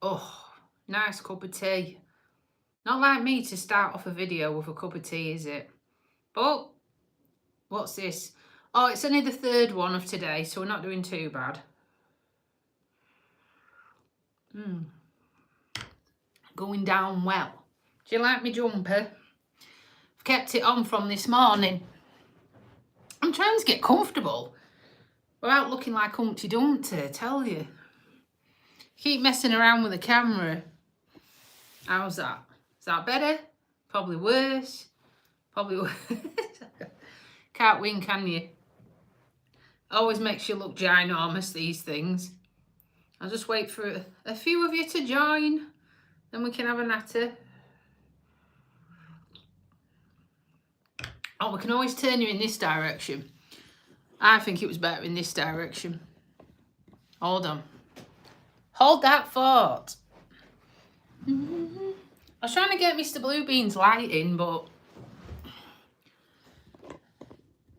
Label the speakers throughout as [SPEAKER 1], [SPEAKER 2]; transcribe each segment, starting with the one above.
[SPEAKER 1] Oh, nice cup of tea. Not like me to start off a video with a cup of tea, is it? But, what's this? Oh, it's only the third one of today, so we're not doing too bad. Going down well. Do you like my jumper? I've kept it on from this morning. I'm trying to get comfortable without looking like Humpty Dumpty, I tell you. Keep messing around with the camera. How's that? Is that better? Probably worse. Probably worse. Can't win, can you? Always makes you look ginormous, these things. I'll just wait for a few of you to join, then we can have a natter. Oh, we can always turn you in this direction. I think it was better in this direction. Hold on. Hold that thought. I was trying to get Mr. Bluebean's light in, but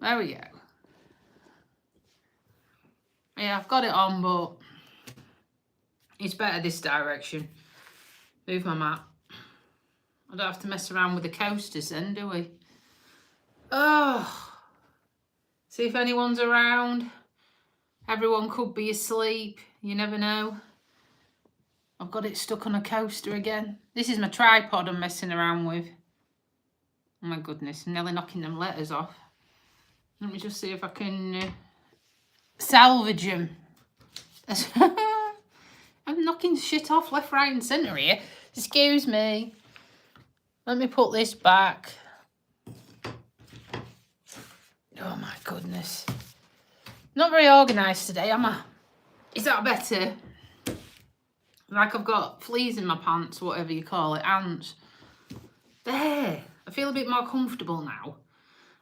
[SPEAKER 1] there we go. Yeah, I've got it on, but it's better this direction. Move my mat. I don't have to mess around with the coasters then, do we? Oh. See if anyone's around. Everyone could be asleep. You never know. I've got it stuck on a coaster again. This is my tripod I'm messing around with. Oh my goodness, I'm nearly knocking them letters off. Let me just see if I can salvage them. I'm knocking shit off left, right and centre here. Excuse me. Let me put this back. Oh my goodness. Not very organised today, am I? Is that better? Like I've got fleas in my pants, whatever you call it, ants. There. I feel a bit more comfortable now.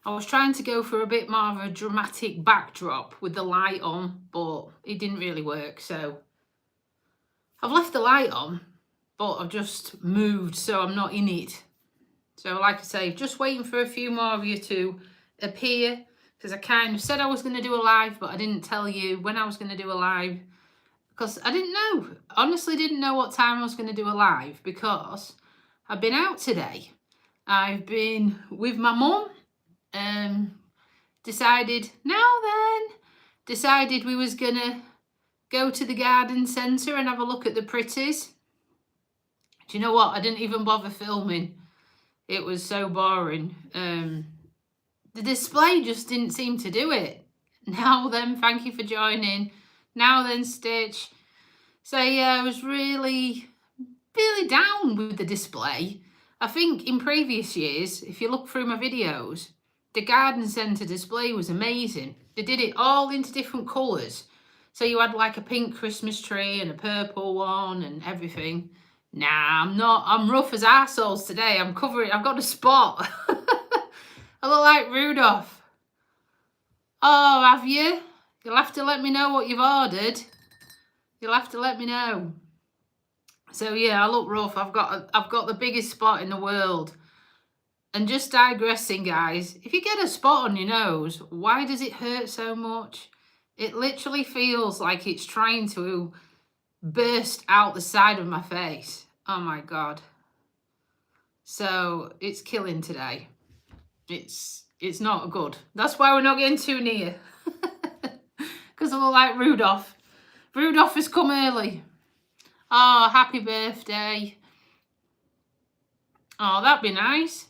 [SPEAKER 1] I was trying to go for a bit more of a dramatic backdrop with the light on, but it didn't really work, so I've left the light on, but I've just moved so I'm not in it. So like I say, just waiting for a few more of you to appear, because I kind of said I was going to do a live, but I didn't tell you when I was going to do a live, because I didn't know. Honestly didn't know what time I was going to do a live, because I've been out today. I've been with my mum. Decided we was gonna go to the garden centre and have a look at the pretties. Do you know what? I didn't even bother filming. It was so boring. The display just didn't seem to do it. Now then, thank you for joining. Now then, Stitch. So yeah, I was really down with the display. I think in previous years, if you look through my videos, the garden centre display was amazing. They did it all into different colours. So you had like a pink Christmas tree and a purple one and everything. Nah, I'm not. I'm rough as arseholes today. I'm covering. I've got a spot. I look like Rudolph. Oh, have you? You'll have to let me know what you've ordered. You'll have to let me know. So yeah, I look rough. I've got the biggest spot in the world. And just digressing, guys, if you get a spot on your nose, why does it hurt so much? It literally feels like it's trying to burst out the side of my face. Oh my God. So it's killing today. It's not good. That's why we're not getting too near. Because I look like Rudolph. Rudolph has come early. Oh, happy birthday. Oh, that'd be nice.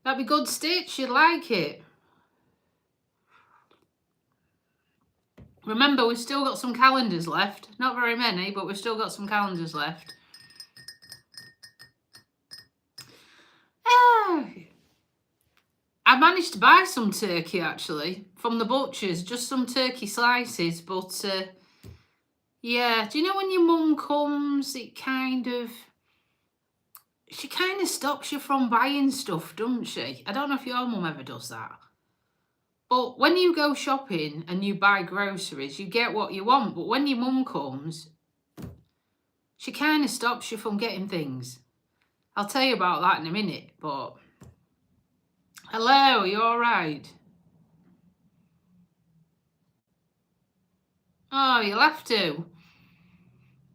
[SPEAKER 1] That'd be good, Stitch. You'd like it. Remember, we've still got some calendars left. Not very many, but we've still got some calendars left. I managed to buy some turkey, actually, from the butchers. Just some turkey slices, but yeah. Do you know when your mum comes, she kind of stops you from buying stuff, doesn't she? I don't know if your mum ever does that. But when you go shopping and you buy groceries, you get what you want. But when your mum comes, she kind of stops you from getting things. I'll tell you about that in a minute, but... Hello, you all right? Oh, you'll have to.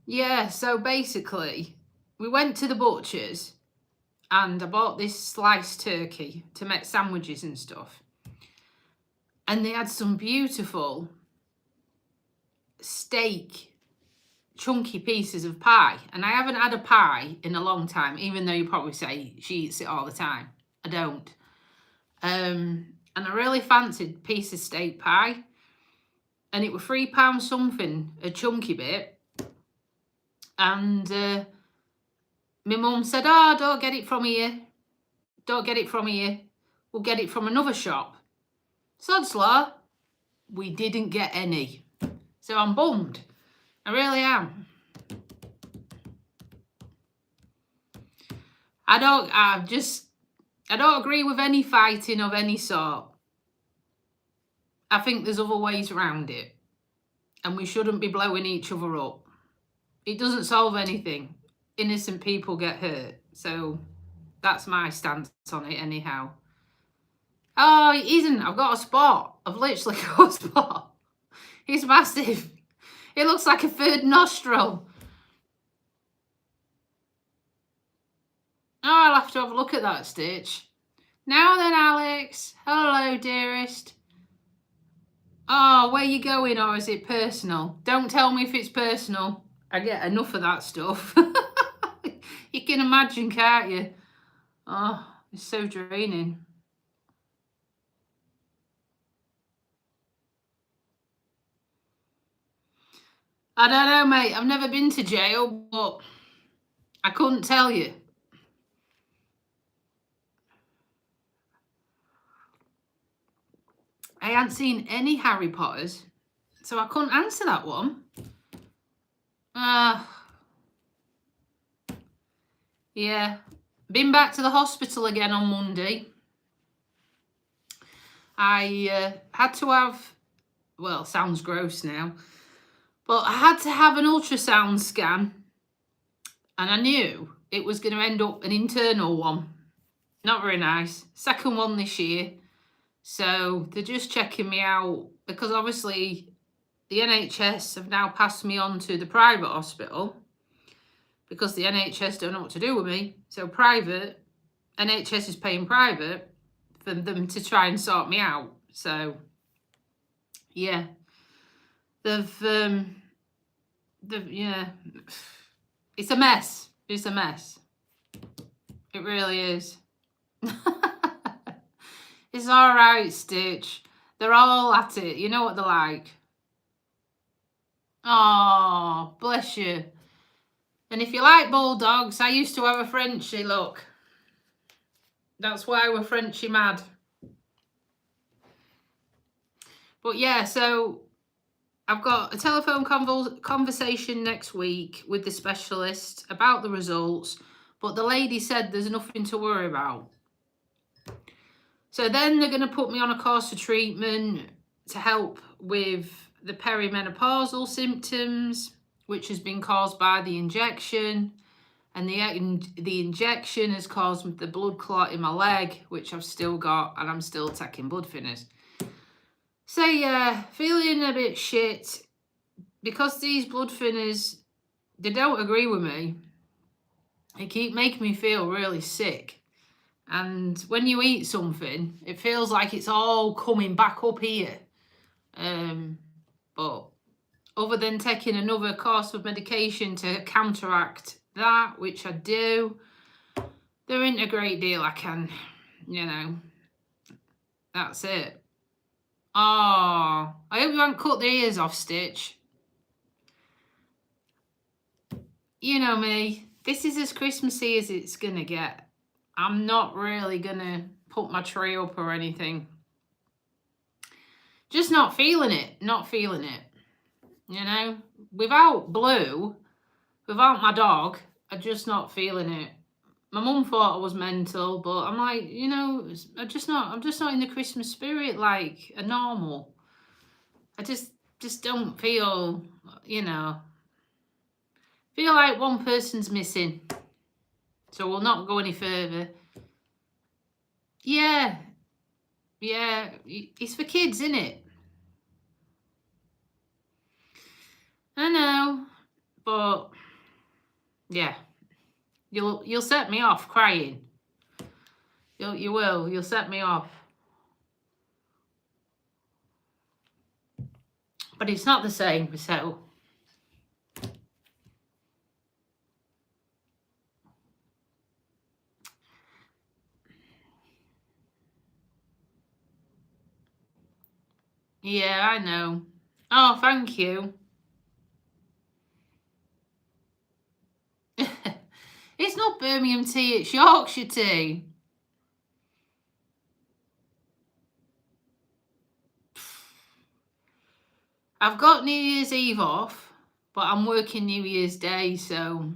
[SPEAKER 1] Yeah, so basically, we went to the butcher's and I bought this sliced turkey to make sandwiches and stuff. And they had some beautiful steak, chunky pieces of pie. And I haven't had a pie in a long time, even though you probably say she eats it all the time. I don't. And I really fancied a piece of steak pie. And it was £3 something, a chunky bit. And my mum said, oh, don't get it from here. Don't get it from here. We'll get it from another shop. Sod's law, we didn't get any. So I'm bummed. I really am. I don't agree with any fighting of any sort. I think there's other ways around it. And we shouldn't be blowing each other up. It doesn't solve anything. Innocent people get hurt. So that's my stance on it anyhow. Oh, it isn't. I've got a spot. I've literally got a spot. It's massive. It looks like a third nostril. Oh, I'll have to have a look at that, Stitch. Now then, Alex. Hello, dearest. Oh, where you going, or is it personal? Don't tell me if it's personal. I get enough of that stuff. You can imagine, can't you? Oh, it's so draining. I don't know, mate. I've never been to jail, but I couldn't tell you. I hadn't seen any Harry Potters, so I couldn't answer that one. Yeah. Been back to the hospital again on Monday. I had to have, well, sounds gross now, but I had to have an ultrasound scan, and I knew it was going to end up an internal one. Not very nice. Second one this year. So they're just checking me out because obviously the NHS have now passed me on to the private hospital because the NHS don't know what to do with me. So private, NHS is paying private for them to try and sort me out. So yeah, they've yeah, it's a mess. It's a mess. It really is. It's all right, Stitch. They're all at it. You know what they're like. Oh, bless you. And if you like bulldogs, I used to have a Frenchie, look. That's why we're Frenchie mad. But yeah, so I've got a telephone conversation next week with the specialist about the results, but the lady said there's nothing to worry about. So then they're going to put me on a course of treatment to help with the perimenopausal symptoms, which has been caused by the injection. And the injection has caused the blood clot in my leg, which I've still got, and I'm still taking blood thinners. So yeah, feeling a bit shit because these blood thinners, they don't agree with me. They keep making me feel really sick. And when you eat something, it feels like it's all coming back up here. But other than taking another course of medication to counteract that, which I do, there isn't a great deal I can, that's it. Oh, I hope you haven't cut the ears off, Stitch. You know me, this is as Christmassy as it's gonna get. I'm not really gonna put my tree up or anything. Just not feeling it, Without Blue, without my dog, I'm just not feeling it. My mum thought I was mental, but I'm like, I'm just not in the Christmas spirit like a normal. I just don't feel, feel like one person's missing. So we'll not go any further. Yeah, it's for kids, isn't it? I know, but Yeah. You'll set me off crying. You will. You'll set me off. But it's not the same, so. Yeah, I know. Oh, thank you. It's not Birmingham tea, it's Yorkshire tea. I've got New Year's Eve off, but I'm working New Year's Day, so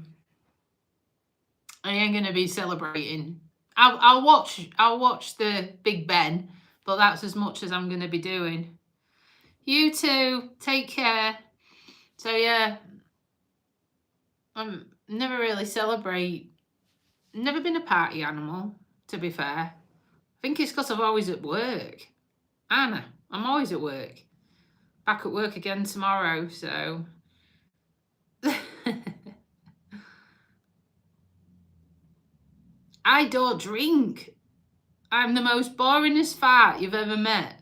[SPEAKER 1] I ain't gonna be celebrating. I'll watch the Big Ben, but that's as much as I'm gonna be doing. You too. Take care. So yeah, I'm never really celebrate. Never been a party animal, to be fair. I think it's because I'm always at work. Anna, I'm always at work. Back at work again tomorrow, so. I don't drink. I'm the most boringest fart you've ever met.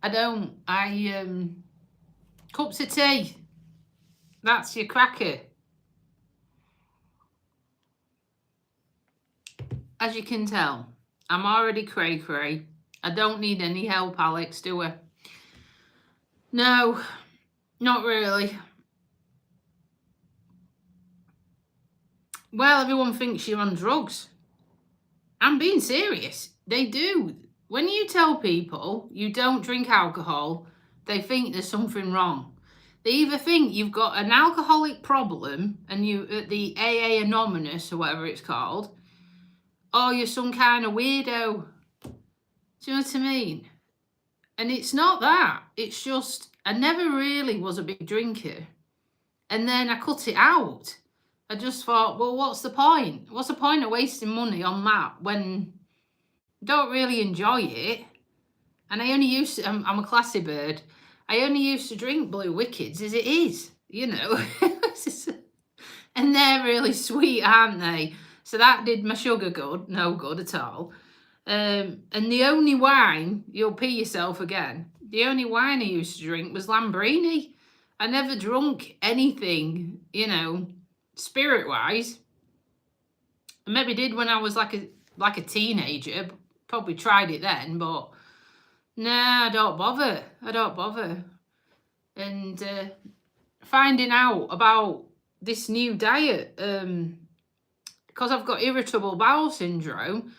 [SPEAKER 1] I don't. Cups of tea. That's your cracker. As you can tell, I'm already cray-cray. I don't need any help, Alex, do I? No, not really. Well, everyone thinks you're on drugs. I'm being serious. They do. When you tell people you don't drink alcohol, they think there's something wrong. They either think you've got an alcoholic problem and you at the AA Anonymous or whatever it's called, or you're some kind of weirdo. Do you know what I mean? And it's not that. It's just I never really was a big drinker. And then I cut it out. I just thought, well, what's the point? What's the point of wasting money on that when I don't really enjoy it? And I only used to, I'm a classy bird. I only used to drink Blue Wickeds as it is, you know. And they're really sweet, aren't they? So that did my sugar good, no good at all. And the only wine, you'll pee yourself again, the only wine I used to drink was Lambrini. I never drunk anything, you know, spirit-wise. I maybe did when I was like a teenager. Probably tried it then, but nah, I don't bother. And finding out about this new diet, because I've got irritable bowel syndrome,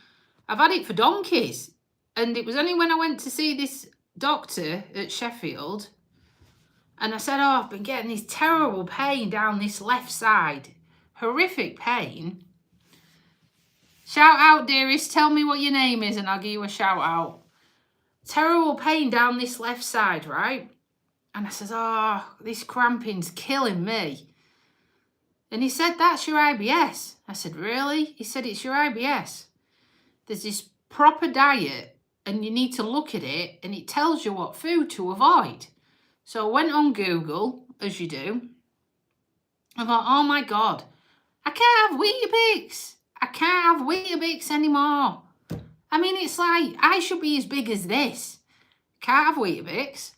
[SPEAKER 1] I've had it for donkeys. And it was only when I went to see this doctor at Sheffield, and I said, oh, I've been getting this terrible pain down this left side. Horrific pain. Shout out, dearest. Tell me what your name is and I'll give you a shout out. Terrible pain down this left side, right? And I says, oh, this cramping's killing me. And he said, that's your IBS. I said, really? He said, it's your IBS. There's this proper diet and you need to look at it and it tells you what food to avoid. So I went on Google, as you do. I thought, oh my God, I can't have Weetabix. I can't have Weetabix anymore. I mean, it's like, I should be as big as this. Can't have Weetabix.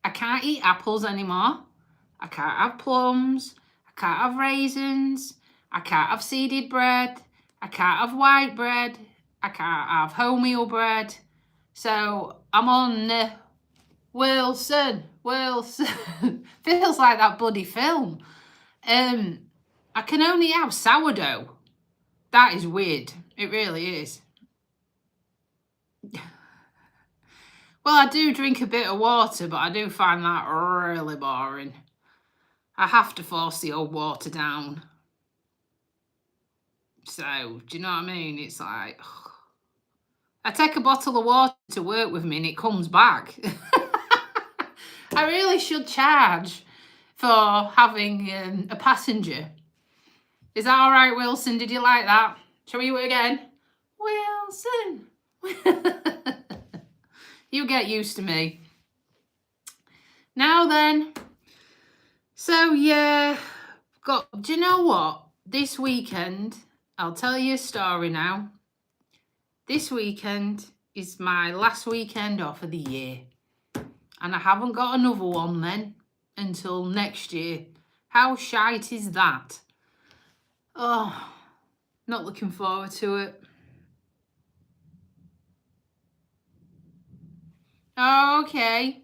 [SPEAKER 1] I can't eat apples anymore. I can't have plums. I can't have raisins. I can't have seeded bread. I can't have white bread. I can't have wholemeal bread. So I'm on Wilson. Feels like that bloody film. I can only have sourdough. That is weird. It really is. Well, I do drink a bit of water, but I do find that really boring. I have to force the old water down. So, do you know what I mean? It's like, ugh. I take a bottle of water to work with me and it comes back. I really should charge for having a passenger. Is that all right, Wilson? Did you like that? Shall we do it again? Wilson. You get used to me. Now then. So, yeah. Do you know what? This weekend, I'll tell you a story now. This weekend is my last weekend off of the year. And I haven't got another one then until next year. How shite is that? Oh, not looking forward to it. Okay.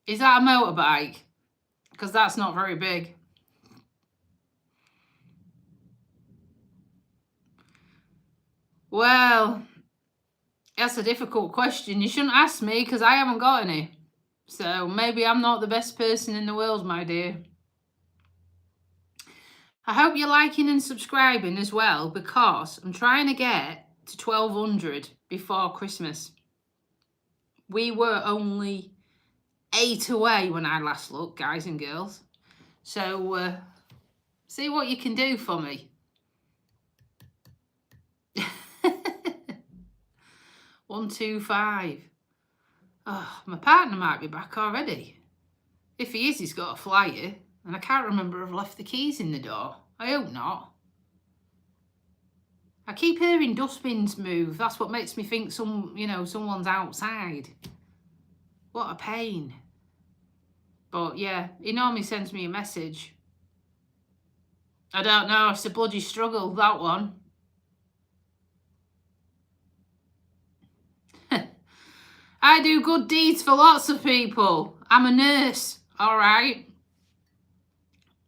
[SPEAKER 1] Is that a motorbike? Because that's not very big. Well, that's a difficult question. You shouldn't ask me because I haven't got any. So maybe I'm not the best person in the world, my dear. I hope you're liking and subscribing as well, because I'm trying to get to 1,200 before Christmas. We were only 8 away when I last looked, guys and girls. So see what you can do for me. 125. Oh, my partner might be back already. If he is, he's got a flyer, and I can't remember I've left the keys in the door. I hope not. I keep hearing dustbins move. That's what makes me think someone's outside. What a pain. But yeah, he normally sends me a message. I don't know, it's a bloody struggle, that one. I do good deeds for lots of people. I'm a nurse, all right?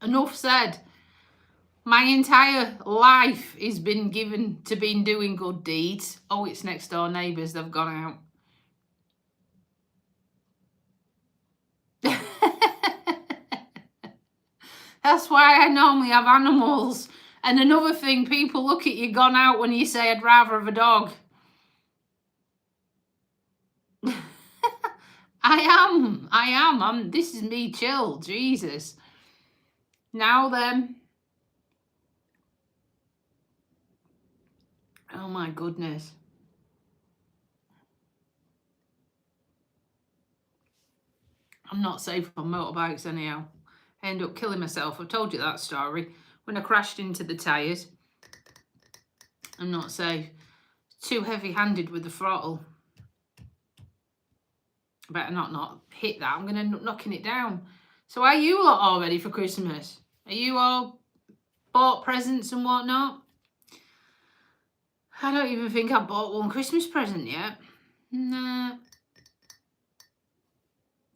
[SPEAKER 1] Enough said. My entire life has been given to being doing good deeds. Oh, it's next door neighbours, they've gone out. That's why I normally have animals. And another thing, people look at you gone out when you say I'd rather have a dog. I am. This is me chill, Jesus. Now then. Oh my goodness. I'm not safe on motorbikes anyhow. I end up killing myself. I've told you that story. When I crashed into the tyres. I'm not safe. Too heavy-handed with the throttle. I better not hit that. I'm going to end up knocking it down. So are you lot all ready for Christmas? Are you all bought presents and whatnot? I don't even think I've bought one Christmas present yet. Nah.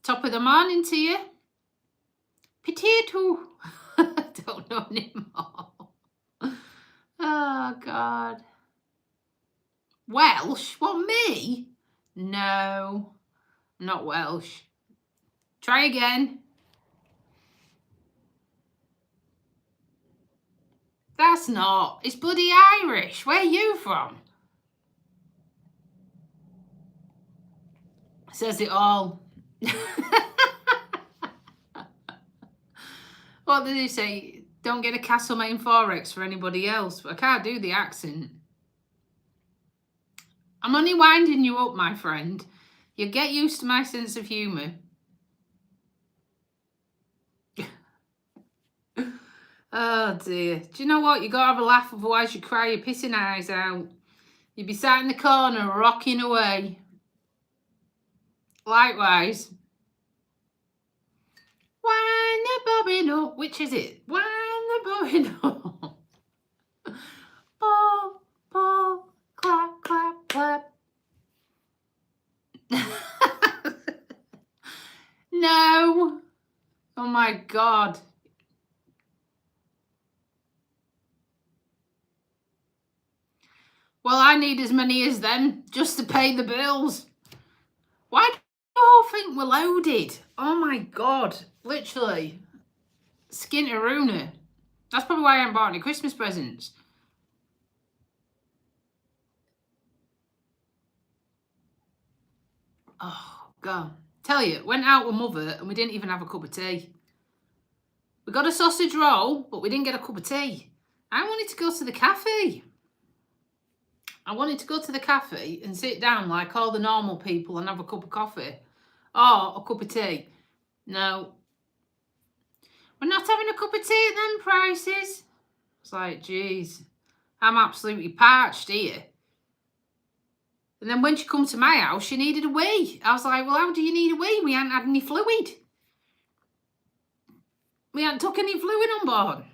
[SPEAKER 1] Top of the morning to you. Potato. I don't know anymore. Oh, God. Welsh? What, me? No, not Welsh. Try again. That's not. It's bloody Irish. Where are you from? Says it all. What did he say? Don't get a Castlemaine Forex for anybody else. But I can't do the accent. I'm only winding you up, my friend. You'll get used to my sense of humour. Oh dear. Do you know what? You gotta have a laugh, otherwise you cry your pissing eyes out. You'd be sat in the corner rocking away. Likewise. Wind the bobbin up. Which is it? Wind the bobbin up. Ball, ball, clap, clap, clap. No. Oh my God. Well, I need as many as them just to pay the bills. Why do you all think we're loaded? Oh my God. Literally. Skinnerooner. That's probably why I haven't bought any Christmas presents. Oh, God. Tell you, went out with Mother and we didn't even have a cup of tea. We got a sausage roll, but we didn't get a cup of tea. I wanted to go to the cafe. I wanted to go to the cafe and sit down like all the normal people and have a cup of coffee or a cup of tea. No, we're not having a cup of tea at them prices. It's like, geez, I'm absolutely parched here. And then when she come to my house, she needed a wee. I was like, well, how do you need a wee? We hadn't had any fluid. We hadn't took any fluid on board.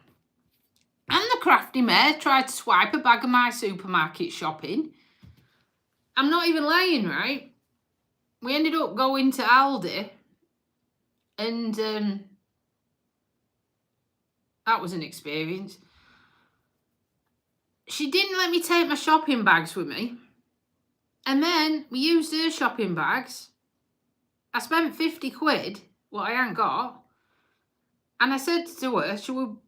[SPEAKER 1] And the crafty mare tried to swipe a bag of my supermarket shopping. I'm not even lying, right? We ended up going to Aldi, and that was an experience. She didn't let me take my shopping bags with me. And then we used her shopping bags. I spent 50 quid, what I hadn't got. And I said to her,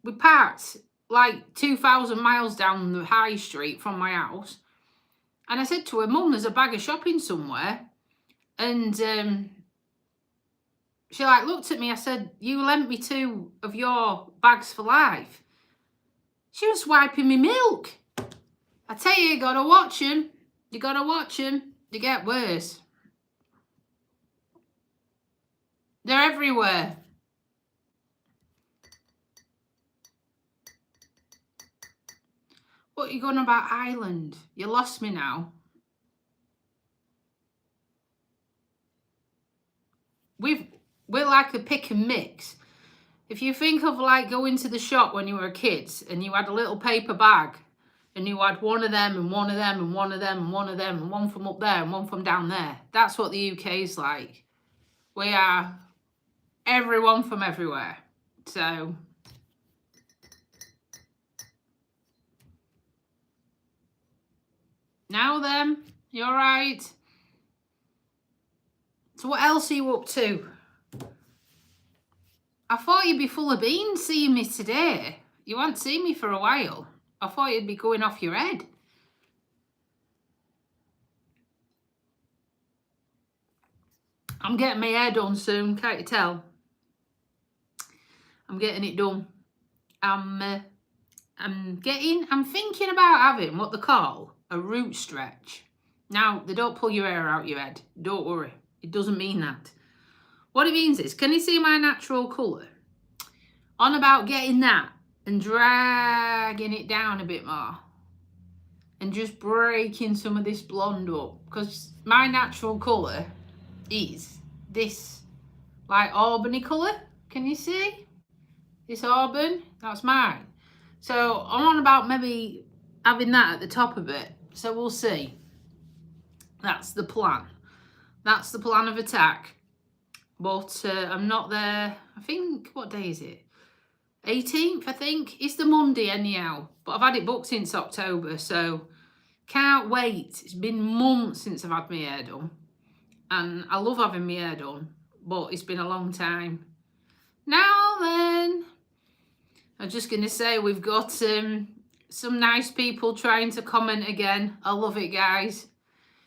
[SPEAKER 1] we parked like 2,000 miles down the high street from my house. And I said to her, Mum, there's a bag of shopping somewhere. And she like looked at me. I said, you lent me 2 of your bags for life. She was swiping me milk. I tell you gotta watch them. You gotta watch them. They get worse. They're everywhere. What are you going about Ireland? You lost me now. We're like a pick and mix. If you think of like going to the shop when you were kids and you had a little paper bag and you had one of them and one of them and one of them and one of them and one from up there and one from down there. That's what the UK is like. We are everyone from everywhere. So now then, you all right? So what else are you up to? I thought you'd be full of beans seeing me today. You hadn't seen me for a while. I thought you'd be going off your head. I'm getting my hair done soon, can't you tell? I'm getting it done. I'm thinking about having what they call a root stretch. Now, they don't pull your hair out your head. Don't worry. It doesn't mean that. What it means is, can you see my natural colour? On about getting that and dragging it down a bit more. And just breaking some of this blonde up. Because my natural colour is this, like, auburny colour. Can you see? This auburn, that's mine. So I'm on about maybe having that at the top of it. So we'll see. That's the plan. That's the plan of attack. But I'm not there. I think, what day is it? 18th, I think. It's the Monday anyhow. But I've had it booked since October, so can't wait. It's been months since I've had my hair done. And I love having my hair done, but it's been a long time. Now then, I'm just going to say we've got some nice people trying to comment again. I love it, guys.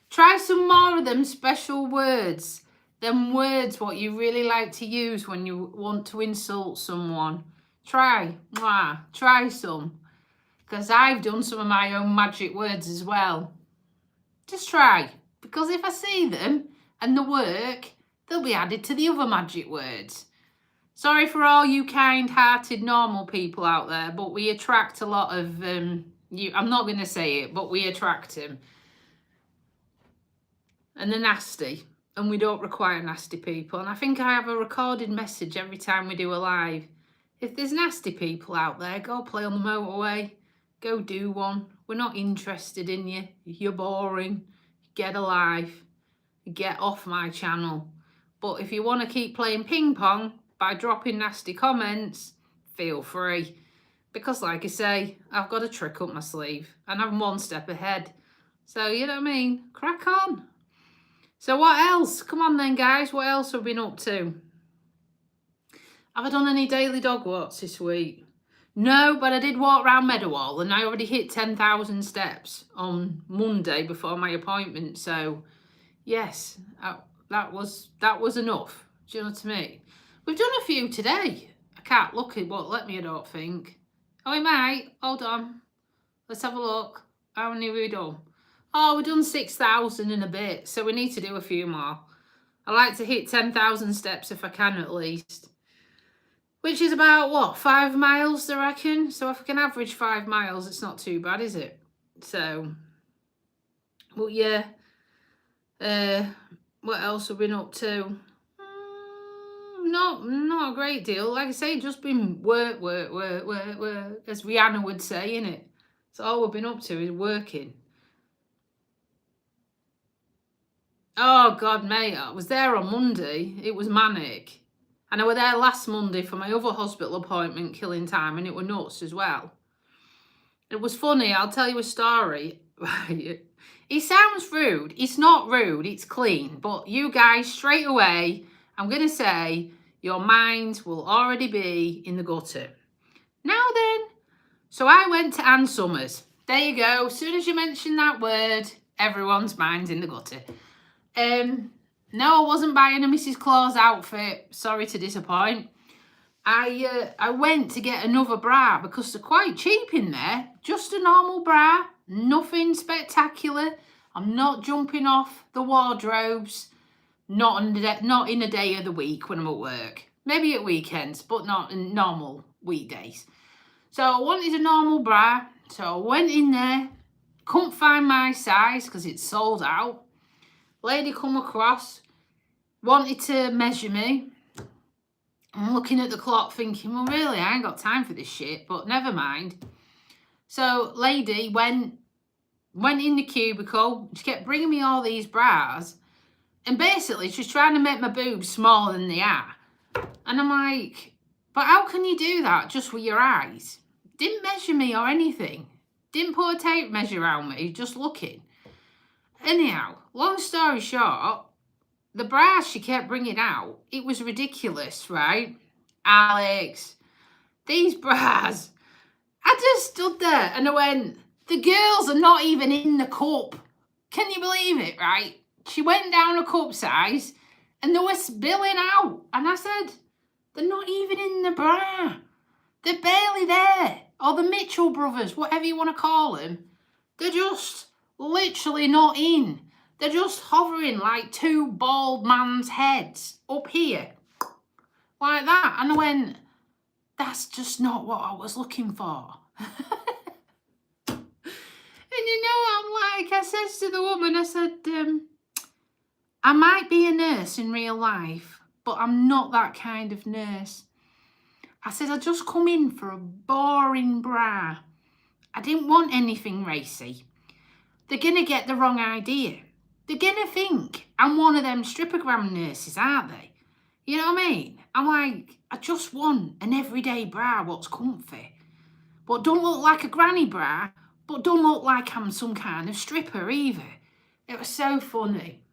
[SPEAKER 1] Try some more of them special words. Them words what you really like to use when you want to insult someone. Try some. Because I've done some of my own magic words as well. Just try. Because if I see them and they work, they'll be added to the other magic words. Sorry for all you kind-hearted normal people out there, but we attract a lot of... I'm not going to say it, but we attract them. And they're nasty. And we don't require nasty people. And I think I have a recorded message every time we do a live. If there's nasty people out there, go play on the motorway. Go do one. We're not interested in you. You're boring. Get a life. Get off my channel. But if you want to keep playing ping pong by dropping nasty comments, feel free. Because like I say, I've got a trick up my sleeve. And I'm one step ahead. So, you know what I mean? Crack on. So what else? Come on then, guys. What else have we been up to? Have I done any daily dog walks this week? No, but I did walk around Meadowhall and I already hit 10,000 steps on Monday before my appointment. So, yes, that was enough. Do you know what I mean? We've done a few today. I can't look, it won't let me, I don't think. Oh, it might. Hold on. Let's have a look. How many have we done? Oh, we've done 6,000 and a bit, so we need to do a few more. I like to hit 10,000 steps if I can at least. Which is about, what, 5 miles, I reckon? So if I can average 5 miles, it's not too bad, is it? So, but yeah. What else have we been up to? Not a great deal. Like I say, just been work, as Rihanna would say, innit? So all we've been up to is working. Oh, God, mate, I was there on Monday. It was manic. And I was there last Monday for my other hospital appointment, killing time, and it was nuts as well. It was funny. I'll tell you a story. It sounds rude. It's not rude. It's clean. But you guys, straight away, I'm going to say your mind will already be in the gutter. Now then. So I went to Ann Summers. There you go. As soon as you mention that word, everyone's mind's in the gutter. No, I wasn't buying a Mrs. Claus outfit. Sorry to disappoint. I went to get another bra because they're quite cheap in there. Just a normal bra, nothing spectacular. I'm not jumping off the wardrobes. Not in a day of the week when I'm at work. Maybe at weekends, but not in normal weekdays. So I wanted a normal bra. So I went in there. Couldn't find my size because it's sold out. Lady come across, wanted to measure me. I'm looking at the clock thinking, well, really, I ain't got time for this shit, but never mind. So lady went in the cubicle. She kept bringing me all these bras. And basically, she's trying to make my boobs smaller than they are. And I'm like, but how can you do that just with your eyes? Didn't measure me or anything. Didn't put a tape measure around me, just looking. Anyhow, long story short, the bras she kept bringing out, it was ridiculous, right? Alex, these bras. I just stood there and I went, the girls are not even in the cup. Can you believe it, right? She went down a cup size and they were spilling out. And I said, they're not even in the bra. They're barely there. Or the Mitchell brothers, whatever you want to call them. They're just literally not in. They're just hovering like two bald man's heads up here. Like that. And I went, that's just not what I was looking for. And you know, I'm like, I said to the woman, I said, I might be a nurse in real life, but I'm not that kind of nurse. I said, I just come in for a boring bra. I didn't want anything racy. They're going to get the wrong idea. They're going to think I'm one of them strippogram nurses, aren't they? You know what I mean? I'm like, I just want an everyday bra what's comfy. But don't look like a granny bra, but don't look like I'm some kind of stripper either. It was so funny.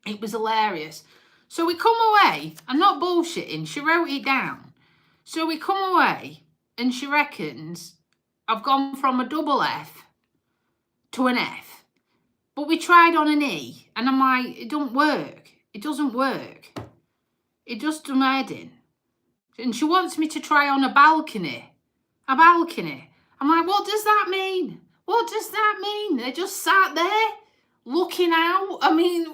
[SPEAKER 1] It was hilarious. So we come away, I'm not bullshitting, she wrote it down. So we come away and she reckons I've gone from a double F to an F. But we tried on an E and I'm like, it don't work. It doesn't work. It just doesn't head in. And she wants me to try on a balcony. A balcony. I'm like, what does that mean? What does that mean? They just sat there looking out. I mean,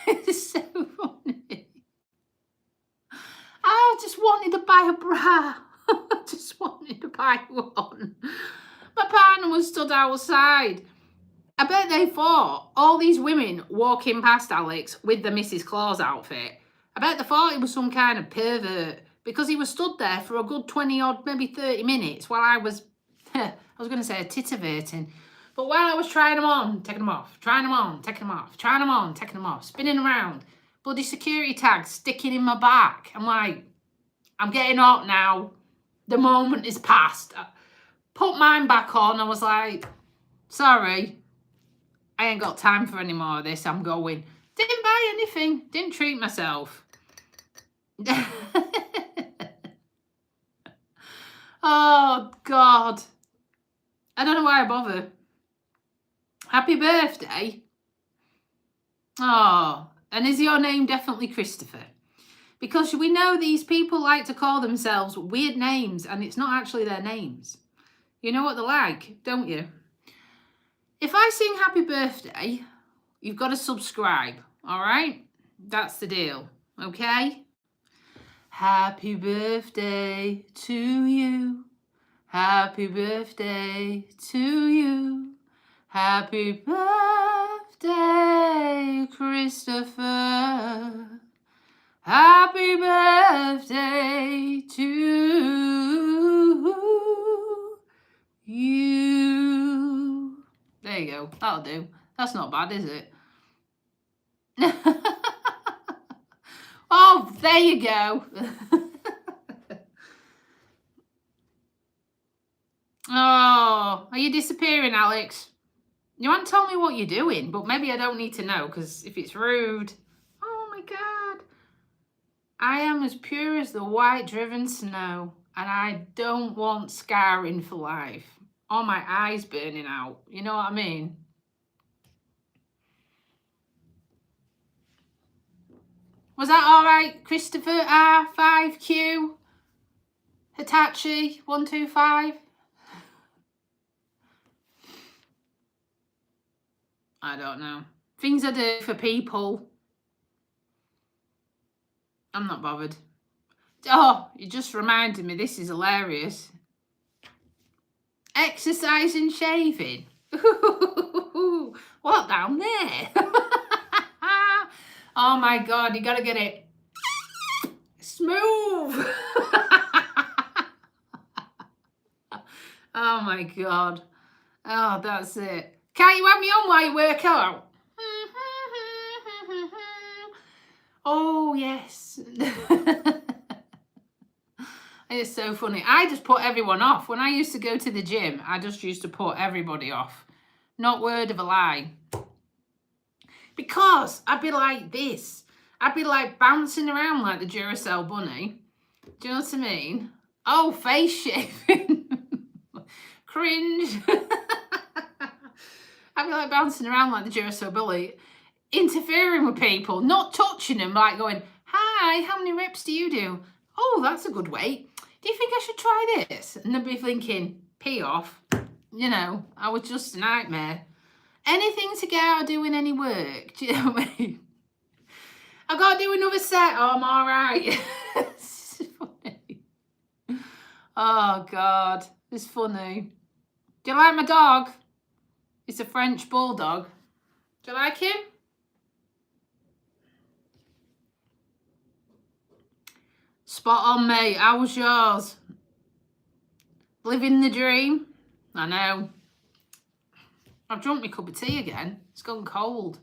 [SPEAKER 1] it's so funny. I just wanted to buy a bra. I just wanted to buy one. My partner was stood outside. I bet they thought all these women walking past Alex with the Mrs. Claus outfit, I bet they thought he was some kind of pervert because he was stood there for a good 20 odd, maybe 30 minutes while I was, I was going to say titivating. But while I was trying them on, taking them off, trying them on, taking them off, trying them on, taking them off, spinning around, bloody security tags sticking in my back. I'm like, I'm getting hot now. The moment is past. I put mine back on. I was like, sorry, I ain't got time for any more of this. I'm going. Didn't buy anything. Didn't treat myself. Oh, God. I don't know why I bother. Happy birthday. Oh, and is your name definitely Christopher? Because we know these people like to call themselves weird names and it's not actually their names. You know what they're like, don't you? If I sing happy birthday, you've got to subscribe, all right? That's the deal, okay? Happy birthday to you. Happy birthday to you. Happy birthday, Christopher. Happy birthday to you. There you go. That'll do. That's not bad, is it? Oh, there you go. Oh, are you disappearing, Alex? You haven't told me what you're doing, but maybe I don't need to know, because if it's rude... Oh my God. I am as pure as the white driven snow, and I don't want scarring for life. Or my eyes burning out. You know what I mean? Was that all right, Christopher R5Q? Hitachi 125? I don't know. Things I do for people. I'm not bothered. Oh, you just reminded me, this is hilarious. Exercise and shaving. What, down there? Oh my God, you gotta get it smooth. Oh my God. Oh, that's it. Can't you have me on while you work out? Oh, yes. It's so funny. I just put everyone off. When I used to go to the gym, I just used to put everybody off. Not word of a lie. Because I'd be like this. I'd be like bouncing around like the Duracell bunny. Do you know what I mean? Oh, face shaving. Cringe. I'd be like bouncing around like the Duracell bunny, interfering with people, not touching them, like going, hi, how many reps do you do? Oh, that's a good weight. Do you think I should try this? And they'd be thinking, pee off. You know, I was just a nightmare. Anything to get out of doing any work. Do you know what I mean? I've got to do another set. Oh, I'm all right. It's funny. Oh, God. It's funny. Do you like my dog? It's a French bulldog. Do you like him? Spot on, mate. How was yours? Living the dream? I know. I've drunk my cup of tea again. It's gone cold.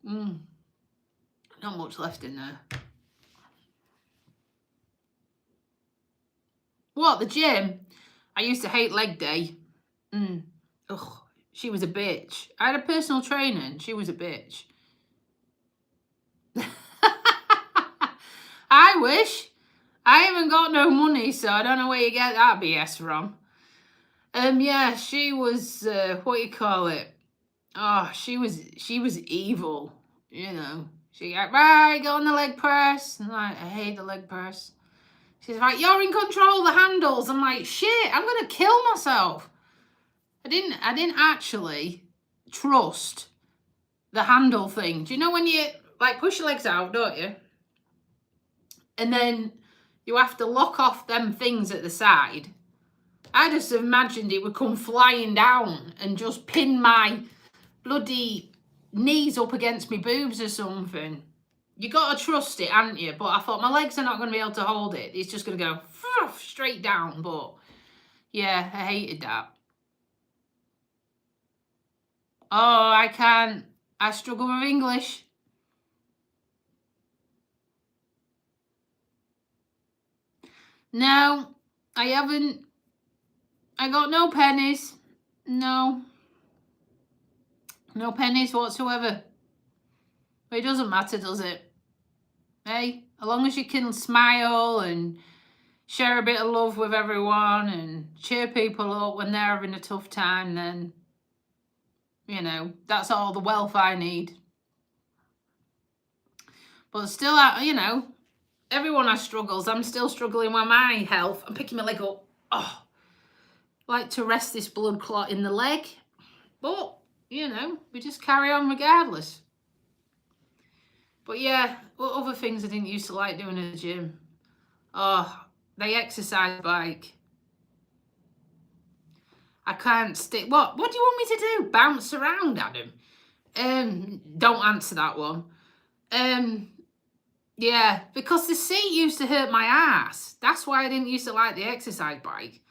[SPEAKER 1] Not much left in there. What, the gym? I used to hate leg day. Ugh, she was a bitch. I had a personal trainer and she was a bitch. I wish. I haven't got no money, so I don't know where you get that BS from. Yeah, she was, what do you call it? Oh, she was evil, you know. She got, right, go on the leg press. I'm like, I hate the leg press. She's like, you're in control of the handles. I'm like, shit, I'm going to kill myself. I didn't actually trust the handle thing. Do you know when you, like, push your legs out, don't you? And then you have to lock off them things at the side. I just imagined it would come flying down and just pin my bloody knees up against my boobs or something. You got to trust it, haven't you? But I thought my legs are not going to be able to hold it. It's just going to go straight down. But yeah, I hated that. Oh, I can't. I struggle with English. No, I haven't. I got no pennies. No. No pennies whatsoever. But it doesn't matter, does it? Hey, as long as you can smile and share a bit of love with everyone and cheer people up when they're having a tough time, then, you know, that's all the wealth I need. But still, you know, everyone has struggles. I'm still struggling with my health. I'm picking my leg up. Oh, like to rest this blood clot in the leg. But, you know, we just carry on regardless. But yeah, what other things I didn't used to like doing in the gym? Oh, the exercise bike. I can't stick. What do you want me to do? Bounce around, Adam? Don't answer that one. Yeah, because the seat used to hurt my ass. That's why I didn't used to like the exercise bike.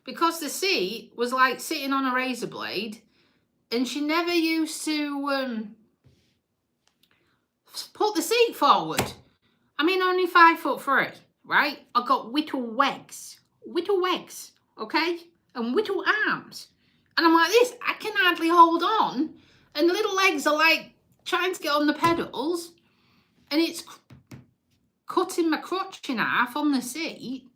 [SPEAKER 1] Because the seat was like sitting on a razor blade, and she never used to put the seat forward. I mean, only 5'3", right? I've got whittle legs, okay? And whittle arms. And I'm like this, I can hardly hold on. And the little legs are like trying to get on the pedals. And it's cutting my crotch in half on the seat.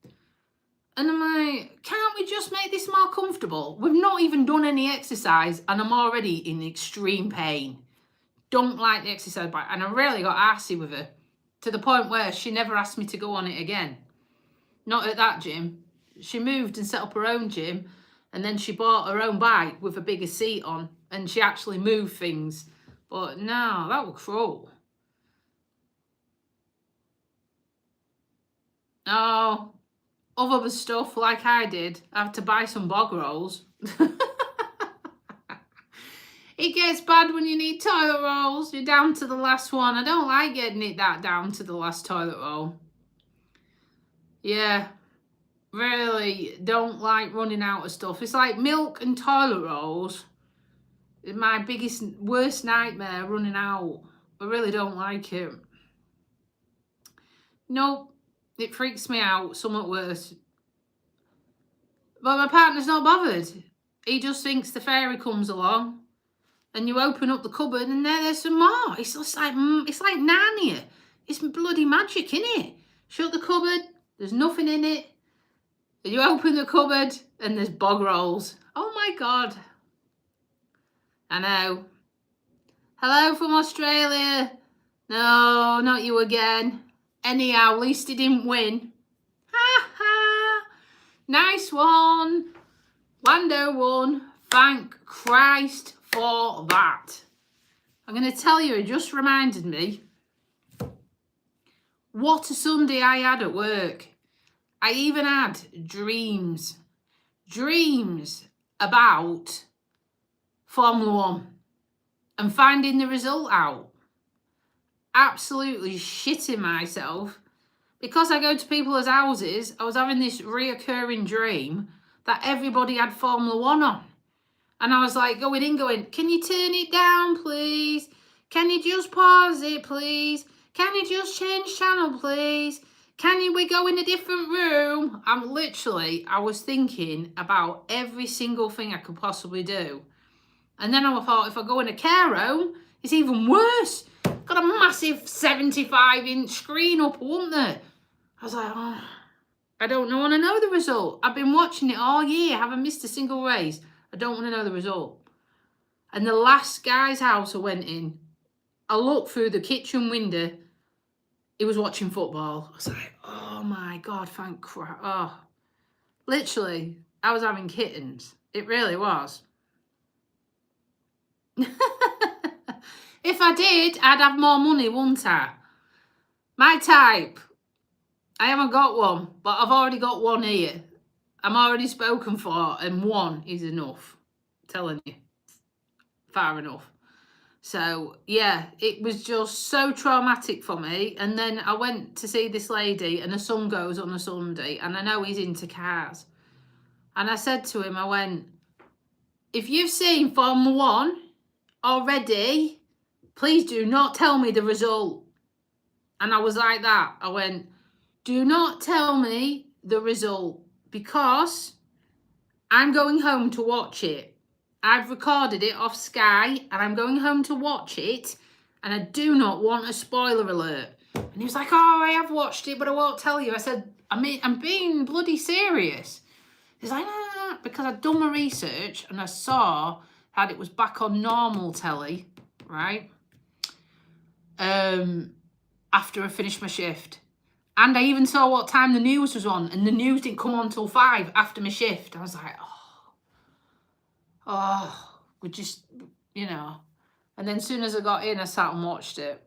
[SPEAKER 1] And I'm like, can't we just make this more comfortable? We've not even done any exercise and I'm already in extreme pain. Don't like the exercise bike. And I really got arsey with her to the point where she never asked me to go on it again. Not at that gym. She moved and set up her own gym, and then she bought her own bike with a bigger seat on, and she actually moved things. But no, that was cruel. Oh, other stuff like I did. I had to buy some bog rolls. It gets bad when you need toilet rolls. You're down to the last one. I don't like getting it that down to the last toilet roll. Yeah, really don't like running out of stuff. It's like milk and toilet rolls. It's my worst nightmare, running out. I really don't like it. Nope, it freaks me out, somewhat worse. But my partner's not bothered. He just thinks the fairy comes along and you open up the cupboard and there's some more. It's just like, it's like Narnia. It's bloody magic, innit? Shut the cupboard, there's nothing in it. And you open the cupboard and there's bog rolls. Oh my God. I know. Hello from Australia. No, not you again. Anyhow, at least he didn't win. Ha ha. Nice one. Lando won. Thank Christ for that. I'm going to tell you, it just reminded me what a Sunday I had at work. I even had dreams about Formula One and finding the result out. Absolutely shitting myself. Because I go to people's houses, I was having this reoccurring dream that everybody had Formula One on. And I was like going, can you turn it down, please? Can you just pause it, please? Can you just change channel, please? We go in a different room? I was thinking about every single thing I could possibly do. And then I thought, if I go in a care home, it's even worse. Got a massive 75-inch screen up, wasn't there? I was like, oh, I don't want to know the result. I've been watching it all year. I haven't missed a single race. I don't want to know the result. And the last guy's house I went in, I looked through the kitchen window. He was watching football. I was like, oh my God, thank Christ. Oh, literally, I was having kittens. It really was. If I did, I'd have more money, wouldn't I? My type. I haven't got one, but I've already got one here. I'm already spoken for, and one is enough. I'm telling you. Far enough. So, yeah, it was just so traumatic for me. And then I went to see this lady, and her son goes on a Sunday, and I know he's into cars. And I said to him, I went, if you've seen Formula One already, please do not tell me the result. And I was like that. I went, do not tell me the result, because I'm going home to watch it. I've recorded it off Sky and I'm going home to watch it, and I do not want a spoiler alert. And he was like, oh, I have watched it, but I won't tell you. I said, I'm being bloody serious. He's like, no, because I'd done my research and I saw that it was back on normal telly, right? After I finished my shift. And I even saw what time the news was on, and the news didn't come on till 5 after my shift. I was like, oh, Oh, we just, you know. And then as soon as I got in, I sat and watched it.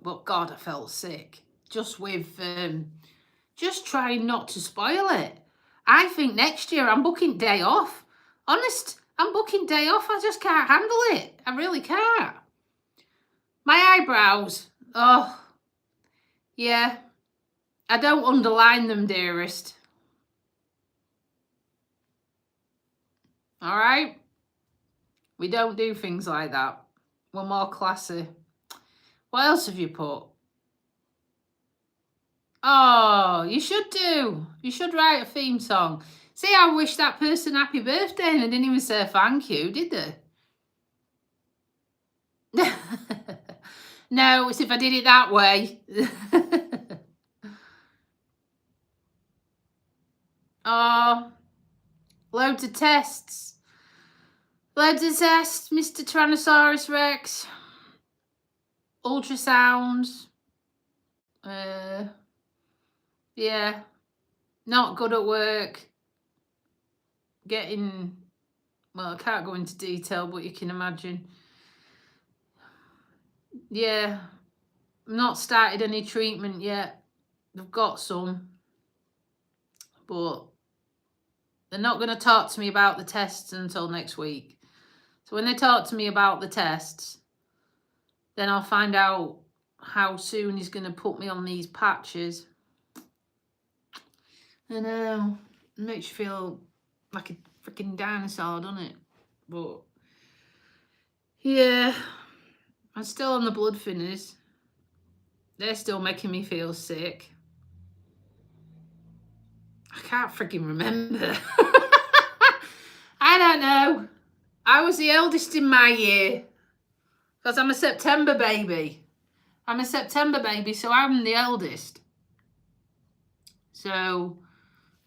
[SPEAKER 1] But God, I felt sick. Just with, just trying not to spoil it. I think next year I'm booking day off. Honest, I'm booking day off. I just can't handle it. I really can't. My eyebrows. Oh, yeah. I don't underline them, dearest. All right? We don't do things like that. We're more classy. What else have you put? Oh, you should do. You should write a theme song. See, I wish that person happy birthday and they didn't even say thank you, did they? No, it's if I did it that way. Oh, loads of tests. Loads of tests, Mr. Tyrannosaurus Rex. Ultrasounds. Yeah. Not good at work. Getting, well, I can't go into detail, but you can imagine. Yeah. Not started any treatment yet. They've got some. But they're not going to talk to me about the tests until next week. So when they talk to me about the tests, then I'll find out how soon he's going to put me on these patches. I know. It makes you feel like a freaking dinosaur, doesn't it? But yeah, I'm still on the blood thinners. They're still making me feel sick. I can't freaking remember. I don't know. I was the eldest in my year because I'm a September baby. So I'm the eldest. So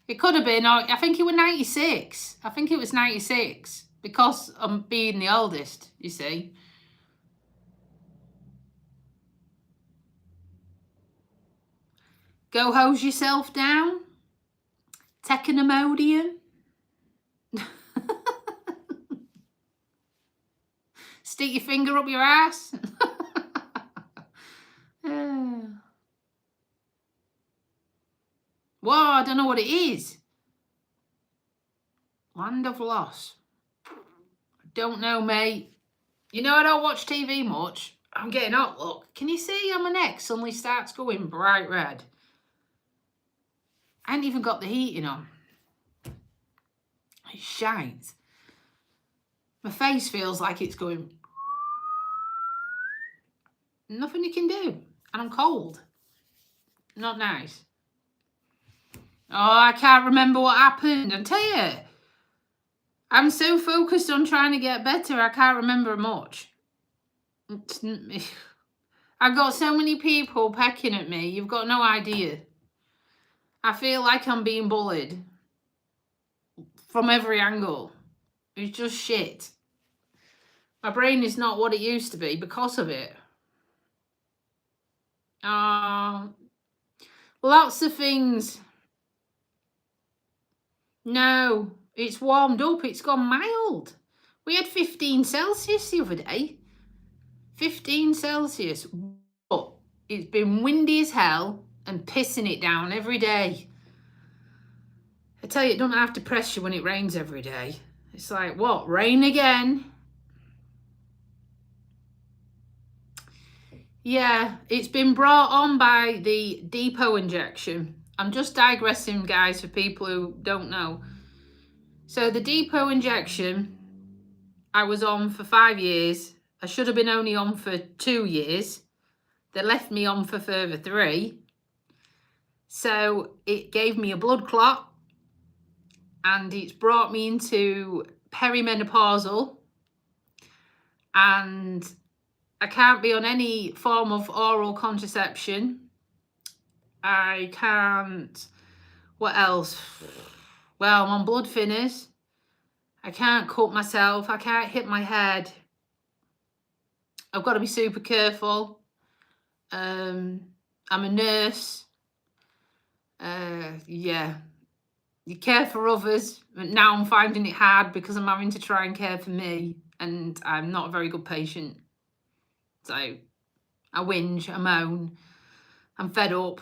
[SPEAKER 1] it could have been, I think it was 96. I think it was 96 because I'm being the oldest, you see. Go hose yourself down. Take an Imodium. Stick your finger up your ass. Whoa, I don't know what it is. Land of Loss. Don't know, mate. You know I don't watch TV much. I'm getting hot, look. Can you see how my neck suddenly starts going bright red? I ain't even got the heating on. It shines. My face feels like it's going... Nothing you can do. And I'm cold. Not nice. Oh, I can't remember what happened. I tell you, I'm so focused on trying to get better, I can't remember much. I've got so many people pecking at me. You've got no idea. I feel like I'm being bullied from every angle. It's just shit. My brain is not what it used to be because of it. Lots of things. No, it's warmed up. It's gone mild. We had 15 Celsius the other day. 15 Celsius. But it's been windy as hell and pissing it down every day. I tell you, it don't have to press you when it rains every day. It's like, what, rain again? Yeah, it's been brought on by the depot injection. I'm just digressing, guys, for people who don't know. So the depot injection, I was on for 5 years. I should have been only on for 2 years. They left me on for further 3. So it gave me a blood clot and it's brought me into perimenopausal, and I can't be on any form of oral contraception. I can't, what else? Well, I'm on blood thinners. I can't cut myself. I can't hit my head. I've got to be super careful. I'm a nurse. Yeah. You care for others. But now I'm finding it hard because I'm having to try and care for me, and I'm not a very good patient. So I whinge, I moan, I'm fed up.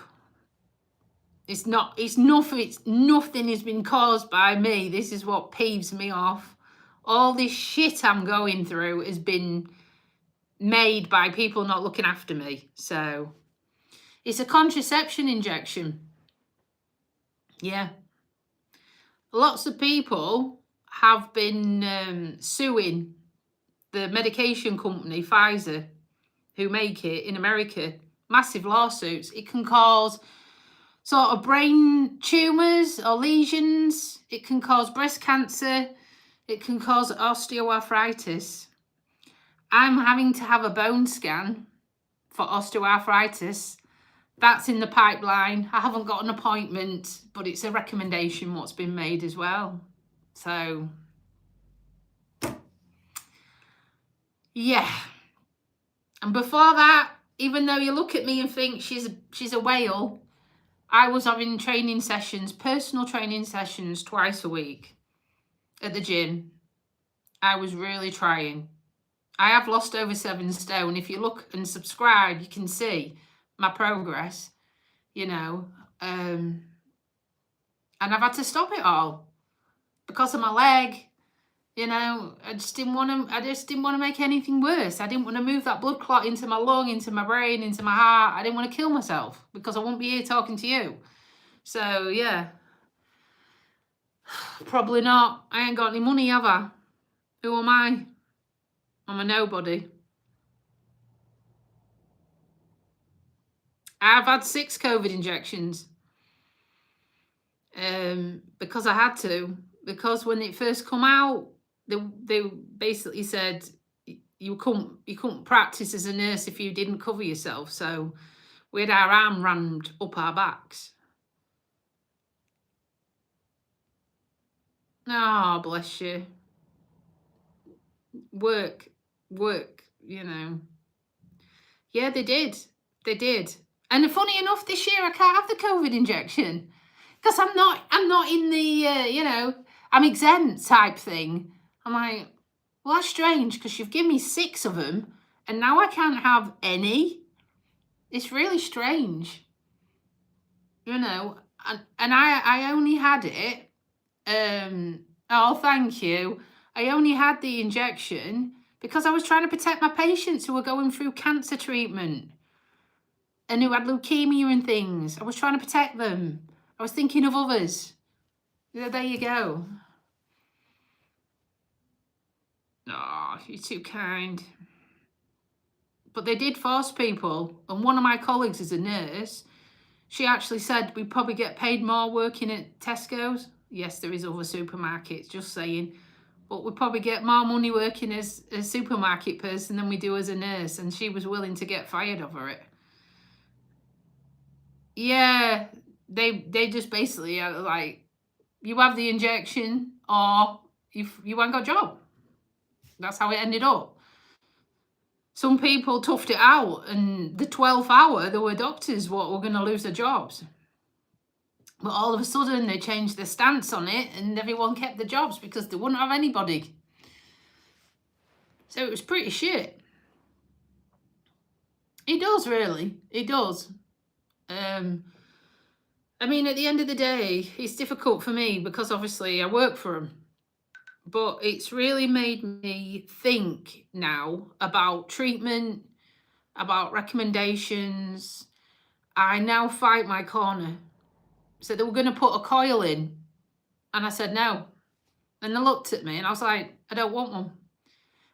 [SPEAKER 1] It's nothing has been caused by me. This is what peeves me off. All this shit I'm going through has been made by people not looking after me. So it's a contraception injection. Yeah. Lots of people have been suing the medication company, Pfizer, who make it in America. Massive lawsuits. It can cause sort of brain tumours or lesions. It can cause breast cancer. It can cause osteoarthritis. I'm having to have a bone scan for osteoarthritis. That's in the pipeline. I haven't got an appointment, but it's a recommendation what's been made as well. So, yeah. And before that, even though you look at me and think she's a whale, I was having training sessions, personal training sessions twice a week at the gym. I was really trying. I have lost over 7 stone. If you look and subscribe, you can see my progress, you know. And I've had to stop it all because of my leg. You know, I just didn't want to make anything worse. I didn't want to move that blood clot into my lung, into my brain, into my heart. I didn't want to kill myself because I won't be here talking to you. So, yeah. Probably not. I ain't got any money, have I? Who am I? I'm a nobody. I've had 6 COVID injections. Because I had to. Because when it first come out, they basically said you couldn't practice as a nurse if you didn't cover yourself. So we had our arm rammed up our backs. Oh, bless you. Work, you know. Yeah, they did. And funny enough, this year I can't have the COVID injection because I'm not in the you know, I'm exempt type thing. I'm like, well, that's strange because you've given me 6 of them and now I can't have any. It's really strange, you know. And I only had it. Oh, thank you. I only had the injection because I was trying to protect my patients who were going through cancer treatment and who had leukemia and things. I was trying to protect them. I was thinking of others. Yeah, there you go. Oh, you're too kind. But they did force people. And one of my colleagues is a nurse. She actually said we probably get paid more working at Tesco's. Yes, there is other supermarkets, just saying. But we probably get more money working as a supermarket person than we do as a nurse. And she was willing to get fired over it. Yeah, they just basically are like, you have the injection or you ain't got a job. That's how it ended up. Some people toughed it out, and the 12th hour, there were doctors what were going to lose their jobs. But all of a sudden, they changed their stance on it, and everyone kept their jobs because they wouldn't have anybody. So it was pretty shit. It does, really. It does. I mean, at the end of the day, it's difficult for me because obviously I work for them. But it's really made me think now about treatment, about recommendations. I now fight my corner. So they were going to put a coil in. And I said, no. And they looked at me and I was like, I don't want one.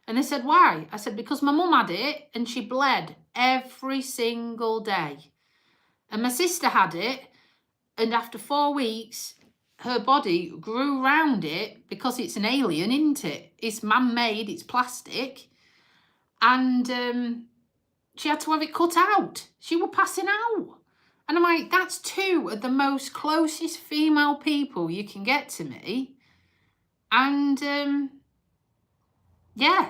[SPEAKER 1] And they said, why? I said, because my mum had it and she bled every single day. And my sister had it. And after 4 weeks, her body grew round it because it's an alien, isn't it? It's man-made, it's plastic. And she had to have it cut out. She was passing out. And I'm like, that's 2 of the most closest female people you can get to me. And yeah,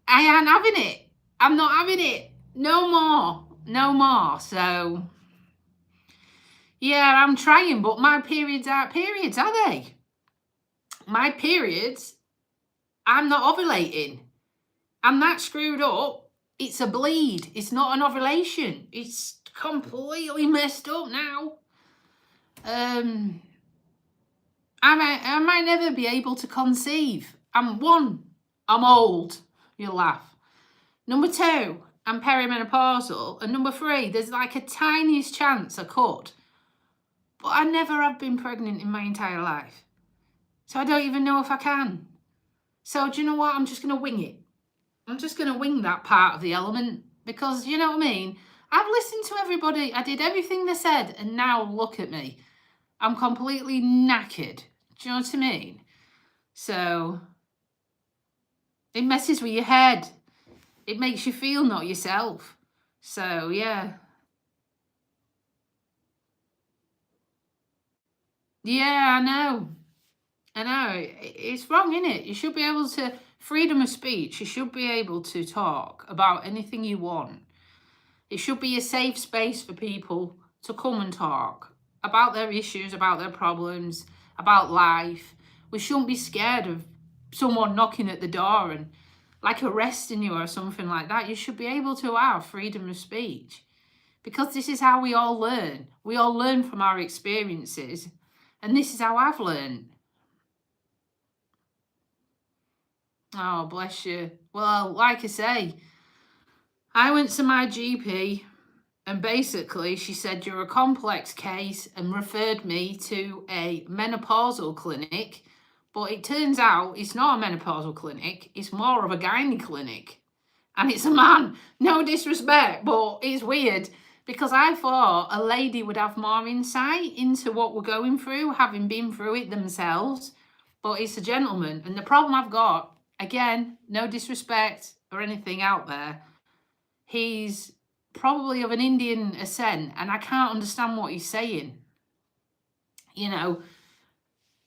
[SPEAKER 1] I ain't having it. I'm not having it. No more. So, Yeah, I'm trying, but my periods aren't periods, are they? My periods, I'm not ovulating. I'm that screwed up. It's a bleed. It's not an ovulation. It's completely messed up now. I might never be able to conceive. I'm old. You'll laugh. Number 2, I'm perimenopausal. And number 3, there's like a tiniest chance I could. But I never have been pregnant in my entire life. So I don't even know if I can. So do you know what? I'm just going to wing it. I'm just going to wing that part of the element. Because, you know what I mean? I've listened to everybody. I did everything they said. And now look at me. I'm completely knackered. Do you know what I mean? So it messes with your head. It makes you feel not yourself. So, yeah. Yeah, I know. It's wrong, isn't it? You should be able to, freedom of speech, you should be able to talk about anything you want. It should be a safe space for people to come and talk about their issues, about their problems, about life. We shouldn't be scared of someone knocking at the door and like arresting you or something like that. You should be able to have freedom of speech, because this is how we all learn. We all learn from our experiences, and this is how I've learned. Oh, bless you. Well, like I say, I went to my GP and basically she said, you're a complex case, and referred me to a menopausal clinic. But it turns out it's not a menopausal clinic. It's more of a gynae clinic. And it's a man. No disrespect, but it's weird because I thought a lady would have more insight into what we're going through, having been through it themselves. But it's a gentleman. And the problem I've got, again, no disrespect or anything out there, he's probably of an Indian ascent and I can't understand what he's saying. You know,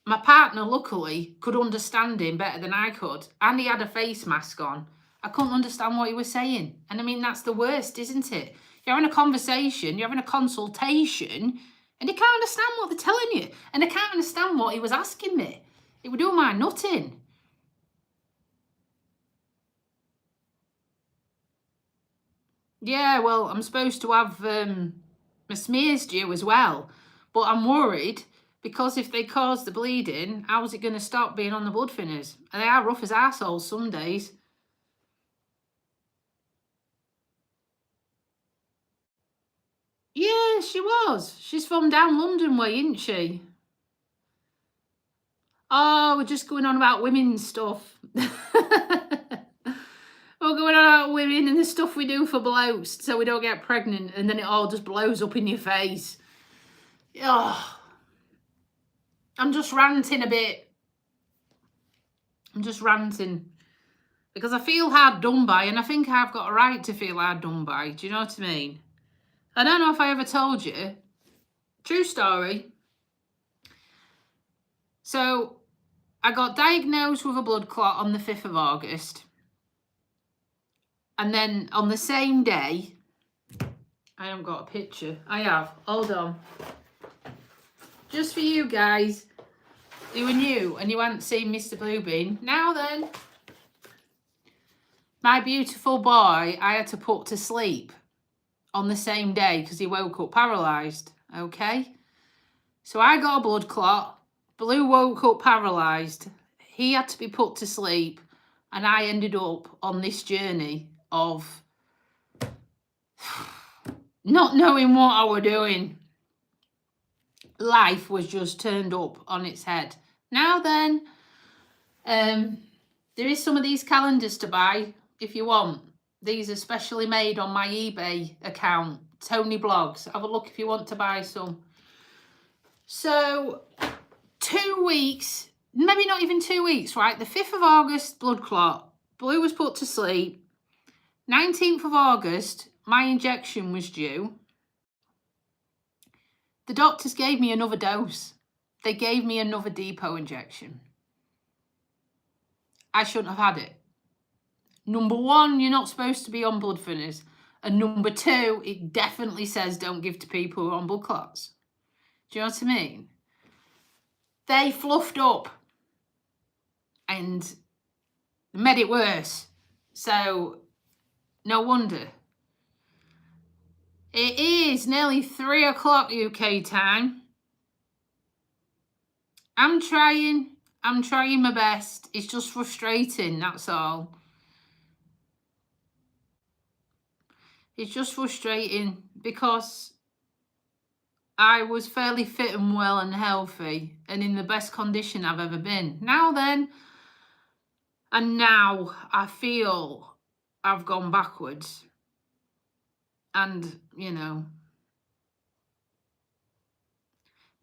[SPEAKER 1] my partner luckily could understand him better than I could, and he had a face mask on. I couldn't understand what he was saying. And I mean, that's the worst, isn't it? You're having a conversation, you're having a consultation, and you can't understand what they're telling you. And I can't understand what he was asking me. It would do my nutting. Yeah, well, I'm supposed to have my smears due as well. But I'm worried because if they cause the bleeding, how's it going to stop being on the blood thinners? And they are rough as arseholes some days. Yeah, she was. She's from down London way, isn't she? Oh, we're just going on about women's stuff. We're going on about women and the stuff we do for blokes so we don't get pregnant, and then it all just blows up in your face. Oh, I'm just ranting a bit. I'm just ranting because I feel hard done by, and I think I've got a right to feel hard done by. Do you know what I mean? I don't know if I ever told you. True story. So I got diagnosed with a blood clot on the 5th of August. And then on the same day, I haven't got a picture. I have. Hold on. Just for you guys who are new and you hadn't seen Mr. Bluebeam. Now then, my beautiful boy, I had to put to sleep on the same day because he woke up paralysed. Okay? So I got a blood clot. Blue woke up paralysed. He had to be put to sleep. And I ended up on this journey of not knowing what I were doing. Life was just turned up on its head. Now then, there is some of these calendars to buy if you want. These are specially made on my eBay account, Tony Blogs. Have a look if you want to buy some. So 2 weeks, maybe not even 2 weeks, right? The 5th of August, blood clot. Blue was put to sleep. 19th of August, my injection was due. The doctors gave me another dose. They gave me another depot injection. I shouldn't have had it. Number 1, you're not supposed to be on blood thinners. And number 2, it definitely says don't give to people who are on blood clots. Do you know what I mean? They fluffed up and made it worse. So, no wonder. It is nearly 3 o'clock UK time. I'm trying my best. It's just frustrating, that's all. It's just frustrating because I was fairly fit and well and healthy and in the best condition I've ever been. Now I feel I've gone backwards. And, you know,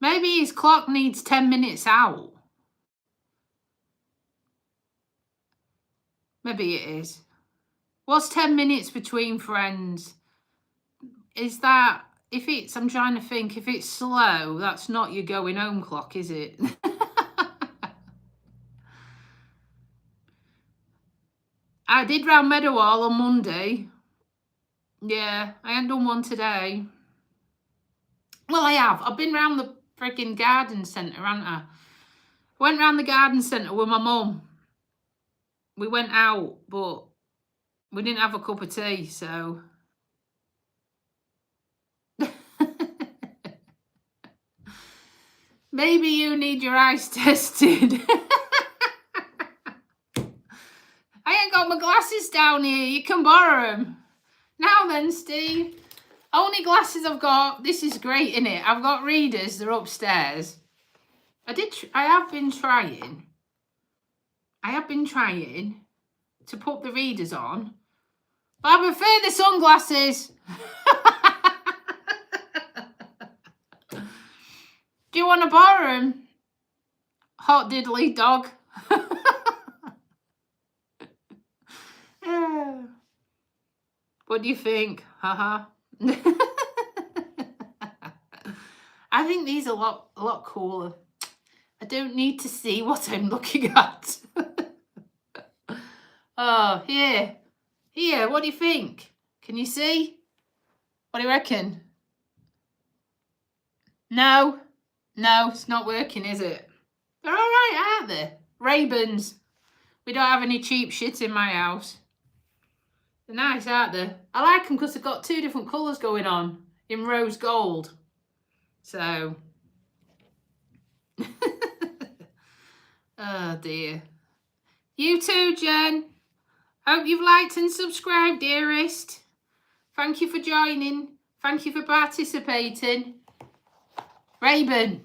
[SPEAKER 1] maybe his clock needs 10 minutes out. Maybe it is. What's 10 minutes between friends? Is that, I'm trying to think, if it's slow, that's not your going home clock, is it? I did round Meadowhall on Monday. Yeah, I ain't done one today. Well, I have. I've been round the freaking garden centre, haven't I? Went round the garden centre with my mum. We went out, but we didn't have a cup of tea, so... Maybe you need your eyes tested. I ain't got my glasses down here. You can borrow them. Now then, Steve. Only glasses I've got. This is great, innit? I've got readers. They're upstairs. I have been trying to put the readers on. But I prefer the sunglasses. Do you want to borrow them? Hot diddly dog. What do you think? Haha. I think these are a lot cooler. I don't need to see what I'm looking at. Oh, here. Here, what do you think? Can you see? What do you reckon? No, it's not working, is it? They're all right, aren't they? Ray-Bans. We don't have any cheap shit in my house. They're nice, aren't they? I like them because they've got 2 different colours going on in rose gold. So. Oh dear. You too, Jen. Hope you've liked and subscribed, dearest. Thank you for joining. Thank you for participating. Ray-Ban.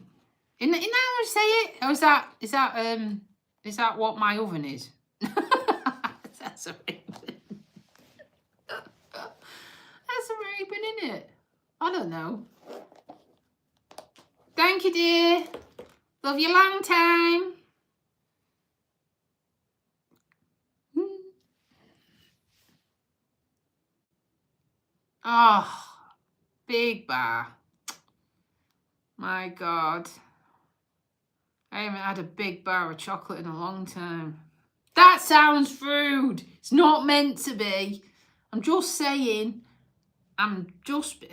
[SPEAKER 1] Isn't that how I say it? Or is that what my oven is? That's a Ray-Ban. That's a Ray-Ban, isn't it? I don't know. Thank you, dear. Love you long time. Oh, big bar. My God. I haven't had a big bar of chocolate in a long time. That sounds rude. It's not meant to be. I'm just saying.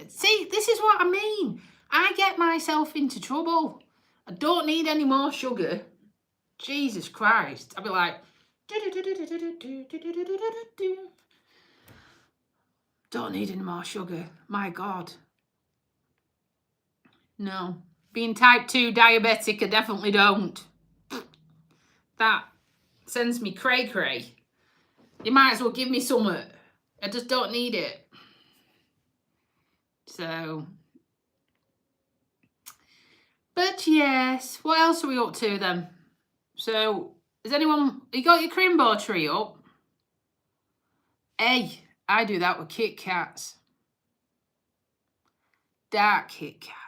[SPEAKER 1] See, this is what I mean. I get myself into trouble. I don't need any more sugar. Jesus Christ. I'll be like... Don't need any more sugar. My God. No. Being type 2 diabetic, I definitely don't. That sends me cray-cray. You might as well give me some. I just don't need it. So. But yes. What else are we up to then? So, you got your Crimbo tree up? Hey, I do that with Kit Kats. Dark Kit Kats.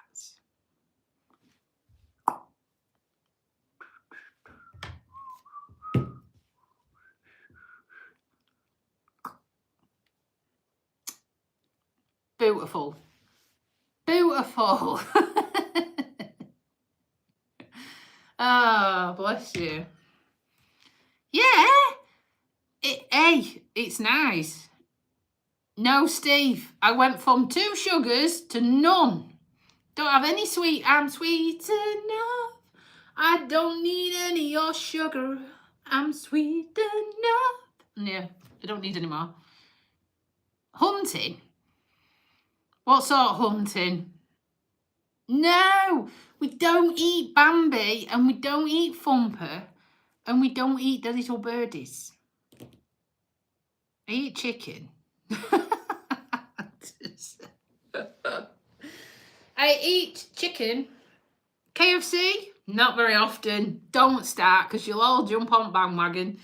[SPEAKER 1] Beautiful. Beautiful. Oh, bless you. Yeah. It's nice. No, Steve. I went from 2 sugars to none. Don't have any sweet. I'm sweet enough. I don't need any of your sugar. I'm sweet enough. Yeah, I don't need any more. Hunting? What sort of hunting? No, we don't eat Bambi, and we don't eat Thumper, and we don't eat the little birdies. I eat chicken. I eat chicken. KFC? Not very often. Don't start, because you'll all jump on bandwagon.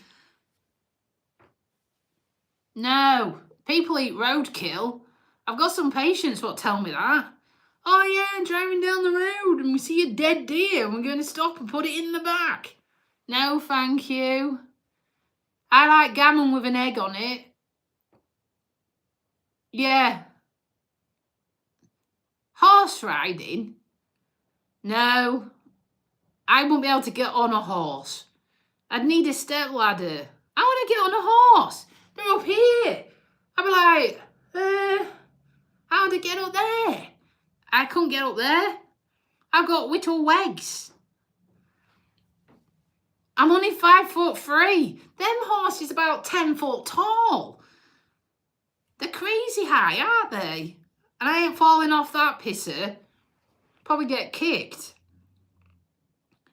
[SPEAKER 1] No, people eat roadkill. I've got some patients what tell me that. Oh yeah, I'm driving down the road and we see a dead deer and we're going to stop and put it in the back. No, thank you. I like gammon with an egg on it. Yeah. Horse riding? No. I wouldn't be able to get on a horse. I'd need a step ladder. How would I get on a horse? They're up here. I'd be like, how would I get up there? I couldn't get up there. I've got little legs. I'm only 5'3". Them horses about 10 foot tall. They're crazy high, aren't they? And I ain't falling off that pisser. Probably get kicked.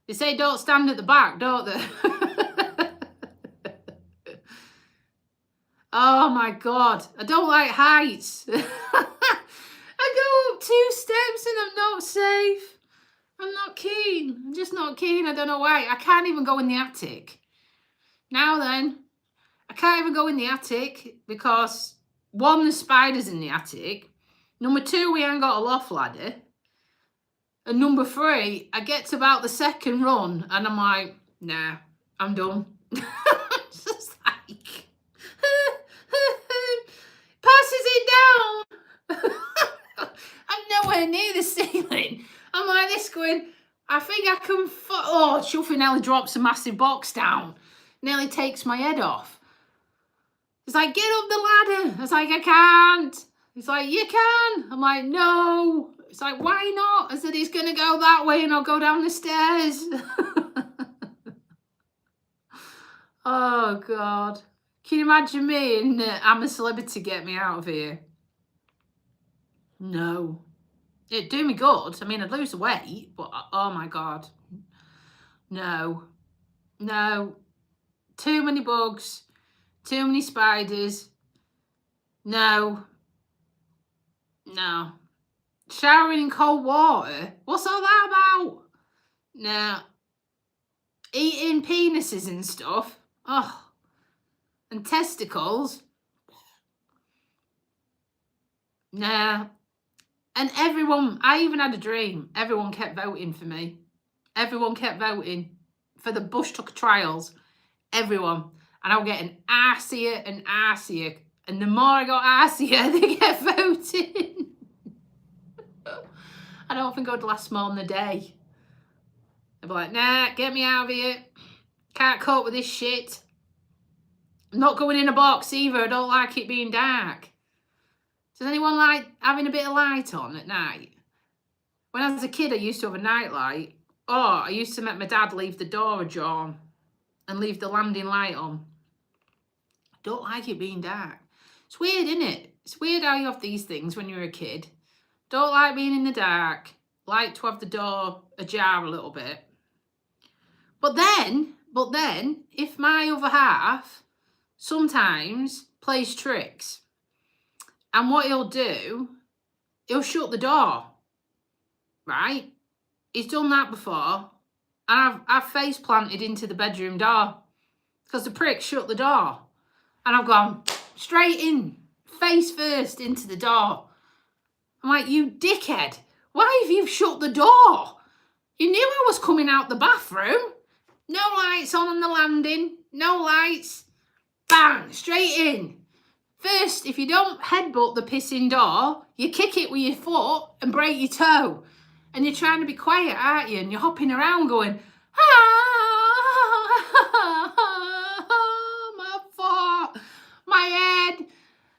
[SPEAKER 1] They say don't stand at the back, don't they? Oh my God, I don't like heights. I go up 2 steps and I'm not safe. I'm not keen. I'm just not keen. I don't know why. I can't even go in the attic. Now then, I can't even go in the attic because 1, the spiders in the attic. Number 2, we ain't got a loft ladder. And number 3, I get to about the 2nd run and I'm like, nah, I'm done. Just like, passes it down. I'm nowhere near the ceiling. I'm like this going, I think I can, oh, Shuffy nearly drops a massive box down. Nearly takes my head off. It's like, get up the ladder. I was like, I can't. He's like, you can. I'm like, no. It's like, why not? I said, he's going to go that way and I'll go down the stairs. Oh, God. Can you imagine me and I'm a Celebrity get me out of here? No. It'd do me good. I mean, I'd lose the weight, but oh my God. No. No. Too many bugs. Too many spiders. No. No. Showering in cold water? What's all that about? No. Eating penises and stuff? Oh. And testicles? Nah. And everyone, I even had a dream. Everyone kept voting for me. Everyone kept voting for the Bush Tucker trials. Everyone. And I was getting arsier and arsier. And the more I got arsier, they kept voting. I don't think I'd last more than a day. I'd be like, nah, get me out of here. Can't cope with this shit. I'm not going in a box either. I don't like it being dark. Does anyone like having a bit of light on at night? When I was a kid, I used to have a night light. Oh, I used to make my dad leave the door ajar and leave the landing light on. I don't like it being dark. It's weird, isn't it? It's weird how you have these things when you're a kid. Don't like being in the dark. Like to have the door ajar a little bit. But then, if my other half sometimes plays tricks, and what he'll do, he'll shut the door, right? He's done that before, and I've face planted into the bedroom door because the prick shut the door, and I've gone straight in, face first into the door. I'm like, you dickhead, why have you shut the door? You knew I was coming out the bathroom. No lights on the landing, no lights. Bang, straight in. First, if you don't headbutt the pissing door, you kick it with your foot and break your toe. And you're trying to be quiet, aren't you? And you're hopping around going, my foot, my head.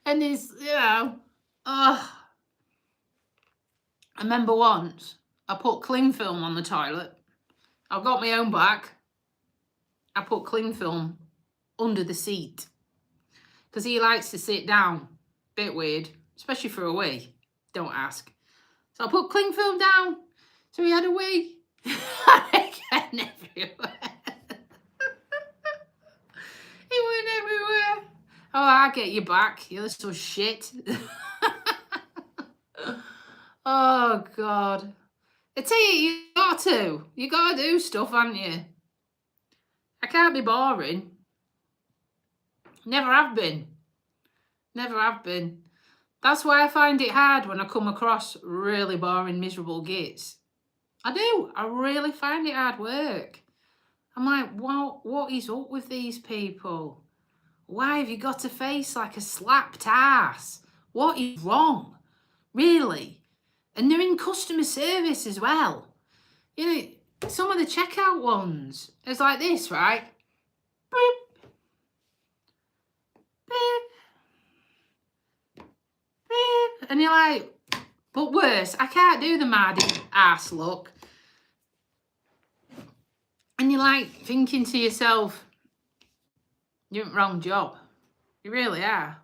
[SPEAKER 1] And there's, you know, oh. And remember once I put cling film on the toilet. I've got my own back. I put cling film under the seat because he likes to sit down. Bit weird, especially for a wee. Don't ask. So I put cling film down so he had a wee. Again, everywhere. He went everywhere. Oh, I get you back. You're so shit. Oh, God. I tell you got to. You got to do stuff, haven't you? I can't be boring. Never have been. Never have been. That's why I find it hard when I come across really boring, miserable gits. I do. I really find it hard work. I'm like, what is up with these people? Why have you got a face like a slapped ass? What is wrong? Really? And they're in customer service as well. You know, some of the checkout ones, it's like this, right? Beep. Beep. Beep. And you're like, but worse, I can't do the mad ass look. And you're like thinking to yourself, you're in the wrong job. You really are.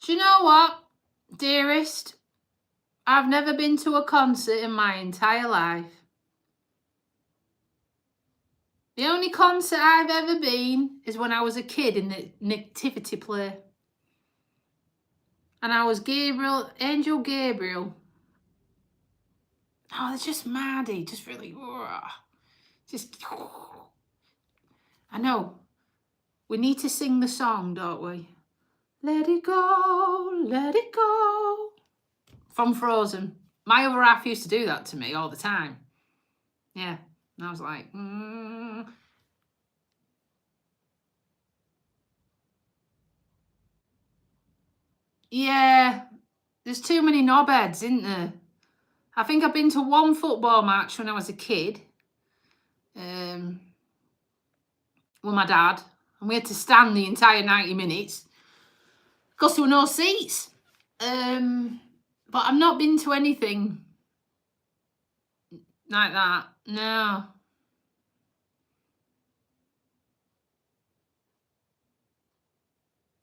[SPEAKER 1] Do you know what, dearest? I've never been to a concert in my entire life. The only concert I've ever been is when I was a kid in the nativity play. And I was Angel Gabriel. Oh, they're just maddy, just really, just, I know. We need to sing the song, don't we? Let it go, let it go. From Frozen. My other half used to do that to me all the time. Yeah, and I was like, Yeah, there's too many knobheads, isn't there? I think I've been to one football match when I was a kid with my dad, and we had to stand the entire 90 minutes because there were no seats. But I've not been to anything like that, no.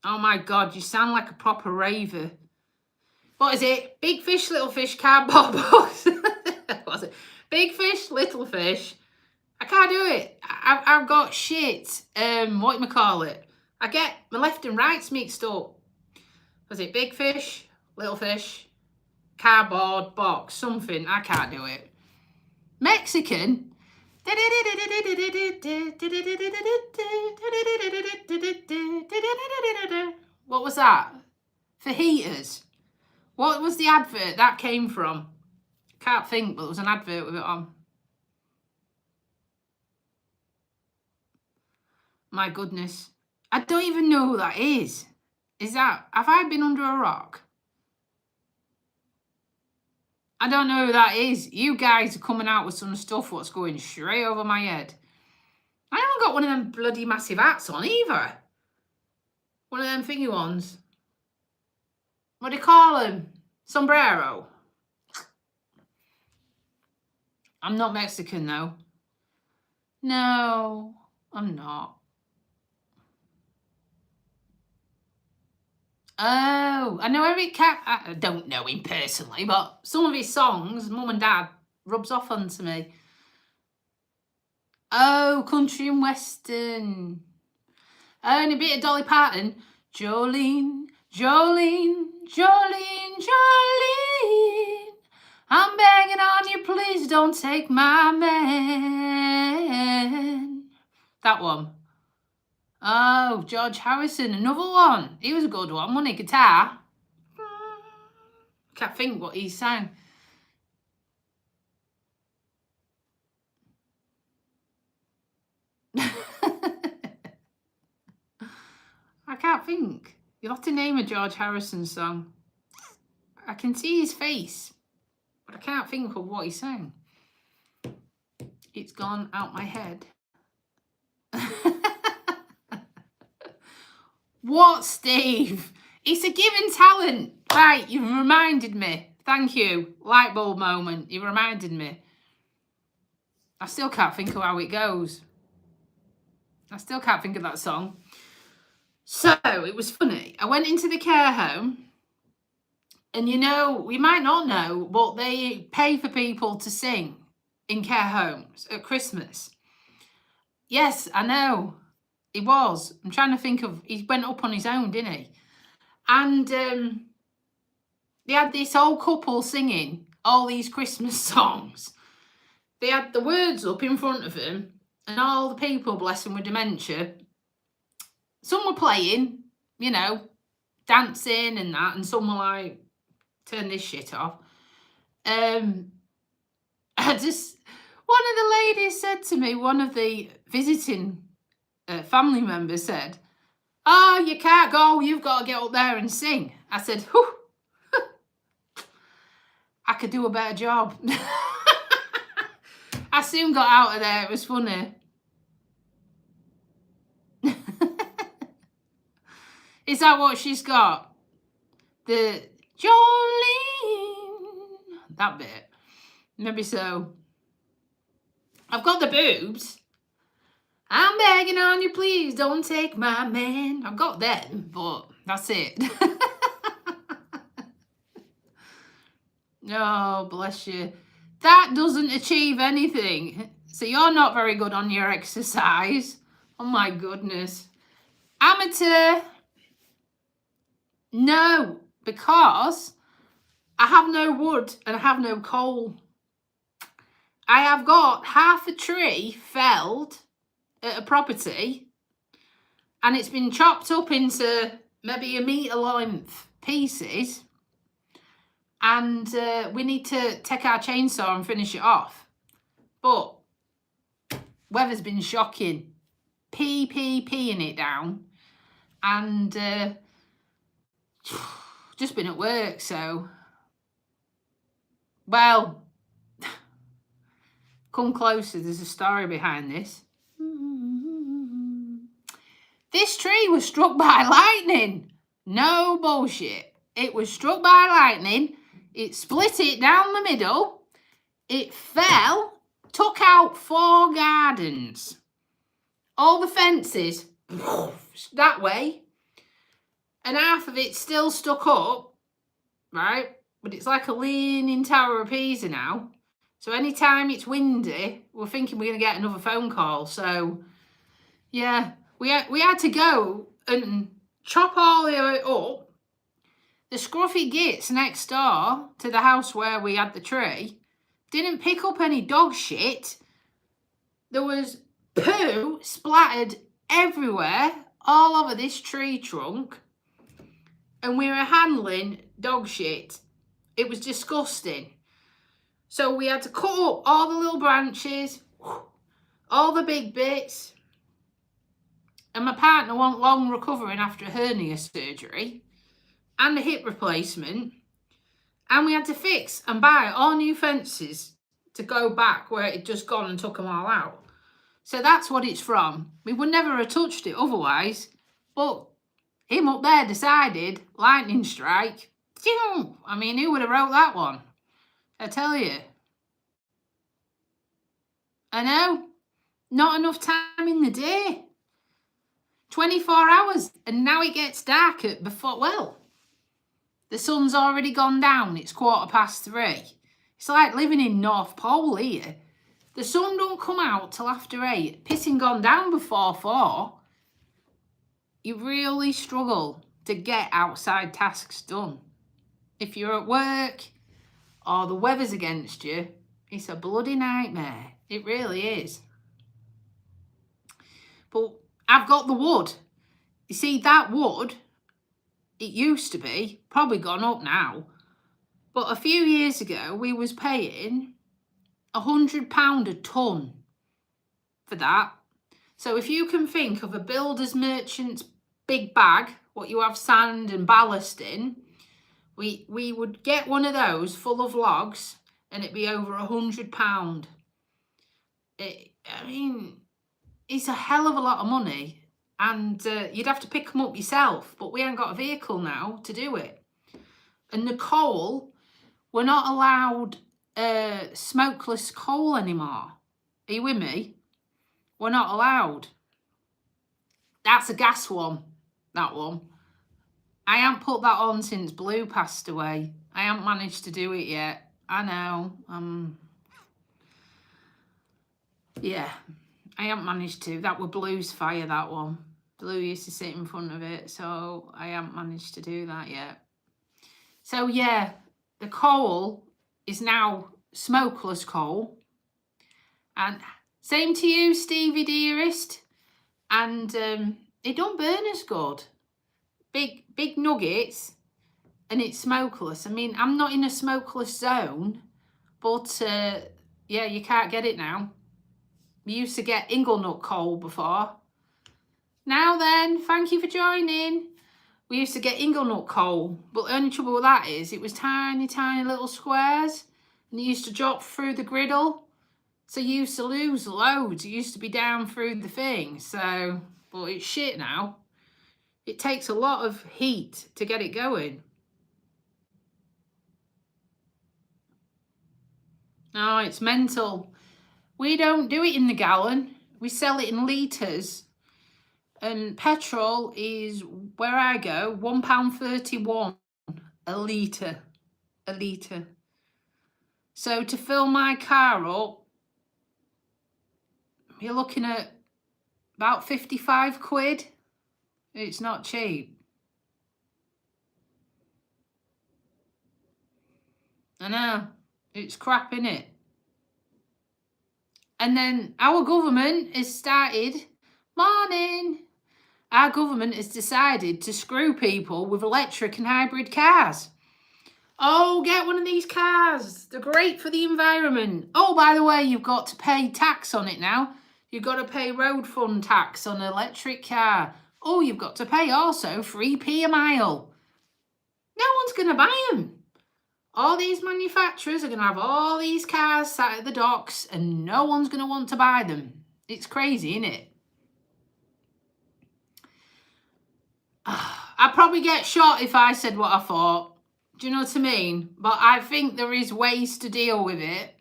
[SPEAKER 1] Oh my God, you sound like a proper raver. What is it? Big fish, little fish, cardboard box. What's it? Big fish, little fish. I can't do it. I've got shit. What do you call it? I get my left and rights mixed up. Was it big fish, little fish, cardboard box, something? I can't do it. Mexican. What was that? Fajitas. What was the advert that came from? Can't think, but there was an advert with it on. My goodness. I don't even know who that is. Is that, have I been under a rock? I don't know who that is. You guys are coming out with some stuff what's going straight over my head. I haven't got one of them bloody massive hats on either. One of them thingy ones. What do you call them? Sombrero. I'm not Mexican though. No, I'm not. Oh, I know Eric Cap. I don't know him personally, but some of his songs, Mum and Dad, rubs off onto me. Oh, country and western. Oh, and a bit of Dolly Parton. Jolene, Jolene, Jolene, Jolene. I'm begging on you, please don't take my man. That one. Oh, George Harrison, another one. He was a good one, wasn't he? Guitar. Can't think what he sang. I can't think. You'll have to name a George Harrison song. I can see his face, but I can't think of what he sang. It's gone out my head. What, Steve? It's a given talent. Right, you've reminded me. Thank you. Light bulb moment. You reminded me. I still can't think of how it goes. I still can't think of that song. So it was funny. I went into the care home, and you know, we might not know, but they pay for people to sing in care homes at Christmas. Yes, I know. He was. I'm trying to think of, he went up on his own, didn't he? And they had this old couple singing all these Christmas songs. They had the words up in front of them, and all the people, bless them, with dementia, some were playing, you know, dancing and that, and some were like, turn this shit off. One of the ladies said to me, one of the visiting family members said, "Oh, you can't go, you've got to get up there and sing." I said, whew, I could do a better job. I soon got out of there, it was funny. Is that what she's got? The Jolene, that bit. Maybe so. I've got the boobs. I'm begging on you, please don't take my man. I've got them, but that's it. Oh, bless you. That doesn't achieve anything. So you're not very good on your exercise. Oh my goodness. Amateur. No, because I have no wood and I have no coal. I have got half a tree felled at a property, and it's been chopped up into maybe 1 metre length pieces, and we need to take our chainsaw and finish it off. But weather's been shocking, peeing it down, and just been at work, so, well, come closer, there's a story behind this. This tree was struck by lightning. No bullshit. It was struck by lightning. It split it down the middle. It fell, took out 4 gardens. All the fences that way. And half of it's still stuck up, right? But it's like a leaning Tower of Pisa now. So anytime it's windy, we're thinking we're going to get another phone call. So, yeah, we had to go and chop all the way up. The scruffy gits next door to the house where we had the tree didn't pick up any dog shit. There was poo splattered everywhere, all over this tree trunk. And we were handling dog shit. It was disgusting. So we had to cut up all the little branches, all the big bits. And my partner wasn't long recovering after a hernia surgery and a hip replacement. And we had to fix and buy all new fences to go back where it had just gone and took them all out. So that's what it's from. We would never have touched it otherwise. But him up there decided, lightning strike. I mean, who would have wrote that one? I tell you. I know. Not enough time in the day. 24 hours. And now it gets dark at before, well, the sun's already gone down. It's 3:15. It's like living in North Pole here. The sun don't come out till after 8. Pissing gone down before 4. You really struggle to get outside tasks done. If you're at work or the weather's against you, it's a bloody nightmare. It really is. But I've got the wood. You see, that wood, it used to be, probably gone up now, but a few years ago we was paying £100 a tonne for that. So if you can think of a builder's merchant's big bag, what you have sand and ballast in, we would get one of those full of logs and it'd be over £100. I mean, it's a hell of a lot of money, and you'd have to pick them up yourself, but we ain't got a vehicle now to do it. And the coal we're not allowed smokeless coal anymore. Are you with me? We're not allowed. That's a gas one, that one. I haven't put that on since Blue passed away. I haven't managed to do it yet. I know. Yeah, I haven't managed to. That were Blue's fire, that one. Blue used to sit in front of it, so I haven't managed to do that yet. So yeah, the coal is now smokeless coal. And same to you, Stevie dearest. And it don't burn as good. Big nuggets, and it's smokeless. I mean, I'm not in a smokeless zone, but yeah, you can't get it now. We used to get Inglenut coal before. Now then, thank you for joining. We used to get Inglenut coal, but the only trouble with that is it was tiny, tiny little squares, and it used to drop through the griddle. So you used to lose loads. It used to be down through the thing. So, but it's shit now. It takes a lot of heat to get it going. Oh, it's mental. We don't do it in the gallon. We sell it in litres. And petrol is, where I go, £1.31 a litre. A litre. So to fill my car up, you're looking at about 55 quid. It's not cheap. I know. It's crap, innit? And then our government has started, morning, our government has decided to screw people with electric and hybrid cars. Oh, get one of these cars. They're great for the environment. Oh, by the way, you've got to pay tax on it now. You've got to pay road fund tax on an electric car. Oh, you've got to pay also 3p a mile. No one's going to buy them. All these manufacturers are going to have all these cars sat at the docks and no one's going to want to buy them. It's crazy, isn't it? I'd probably get shot if I said what I thought. Do you know what I mean? But I think there is ways to deal with it.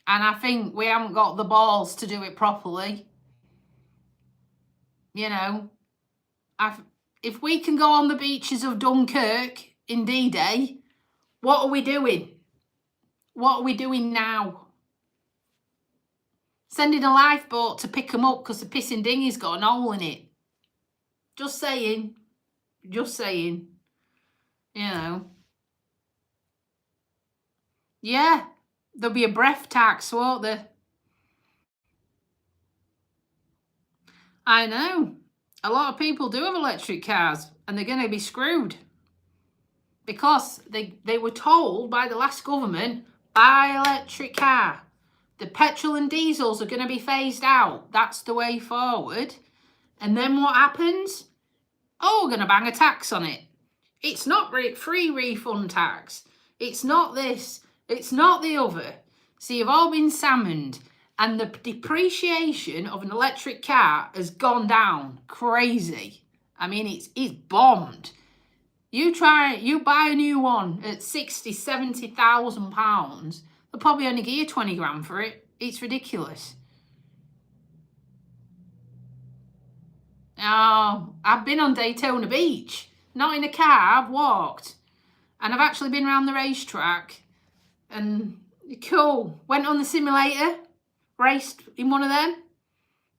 [SPEAKER 1] And I think we haven't got the balls to do it properly. You know, if we can go on the beaches of Dunkirk in D-Day, what are we doing? What are we doing now? Sending a lifeboat to pick them up because the pissing dinghy's got an hole in it. Just saying. Just saying. You know. Yeah. There'll be a breath tax, won't there? I know. A lot of people do have electric cars and they're going to be screwed. Because they were told by the last government, buy electric car. The petrol and diesels are going to be phased out. That's the way forward. And then what happens? Oh, we're going to bang a tax on it. It's not free refund tax. It's not this. It's not the other. So you've all been salmoned. And the depreciation of an electric car has gone down crazy. I mean, it's bombed. You buy a new one at 60, 70,000 pounds. They'll probably only give you 20 grand for it. It's ridiculous. Oh, I've been on Daytona Beach. Not in a car, I've walked. And I've actually been around the racetrack. And cool. Went on the simulator. Raced in one of them.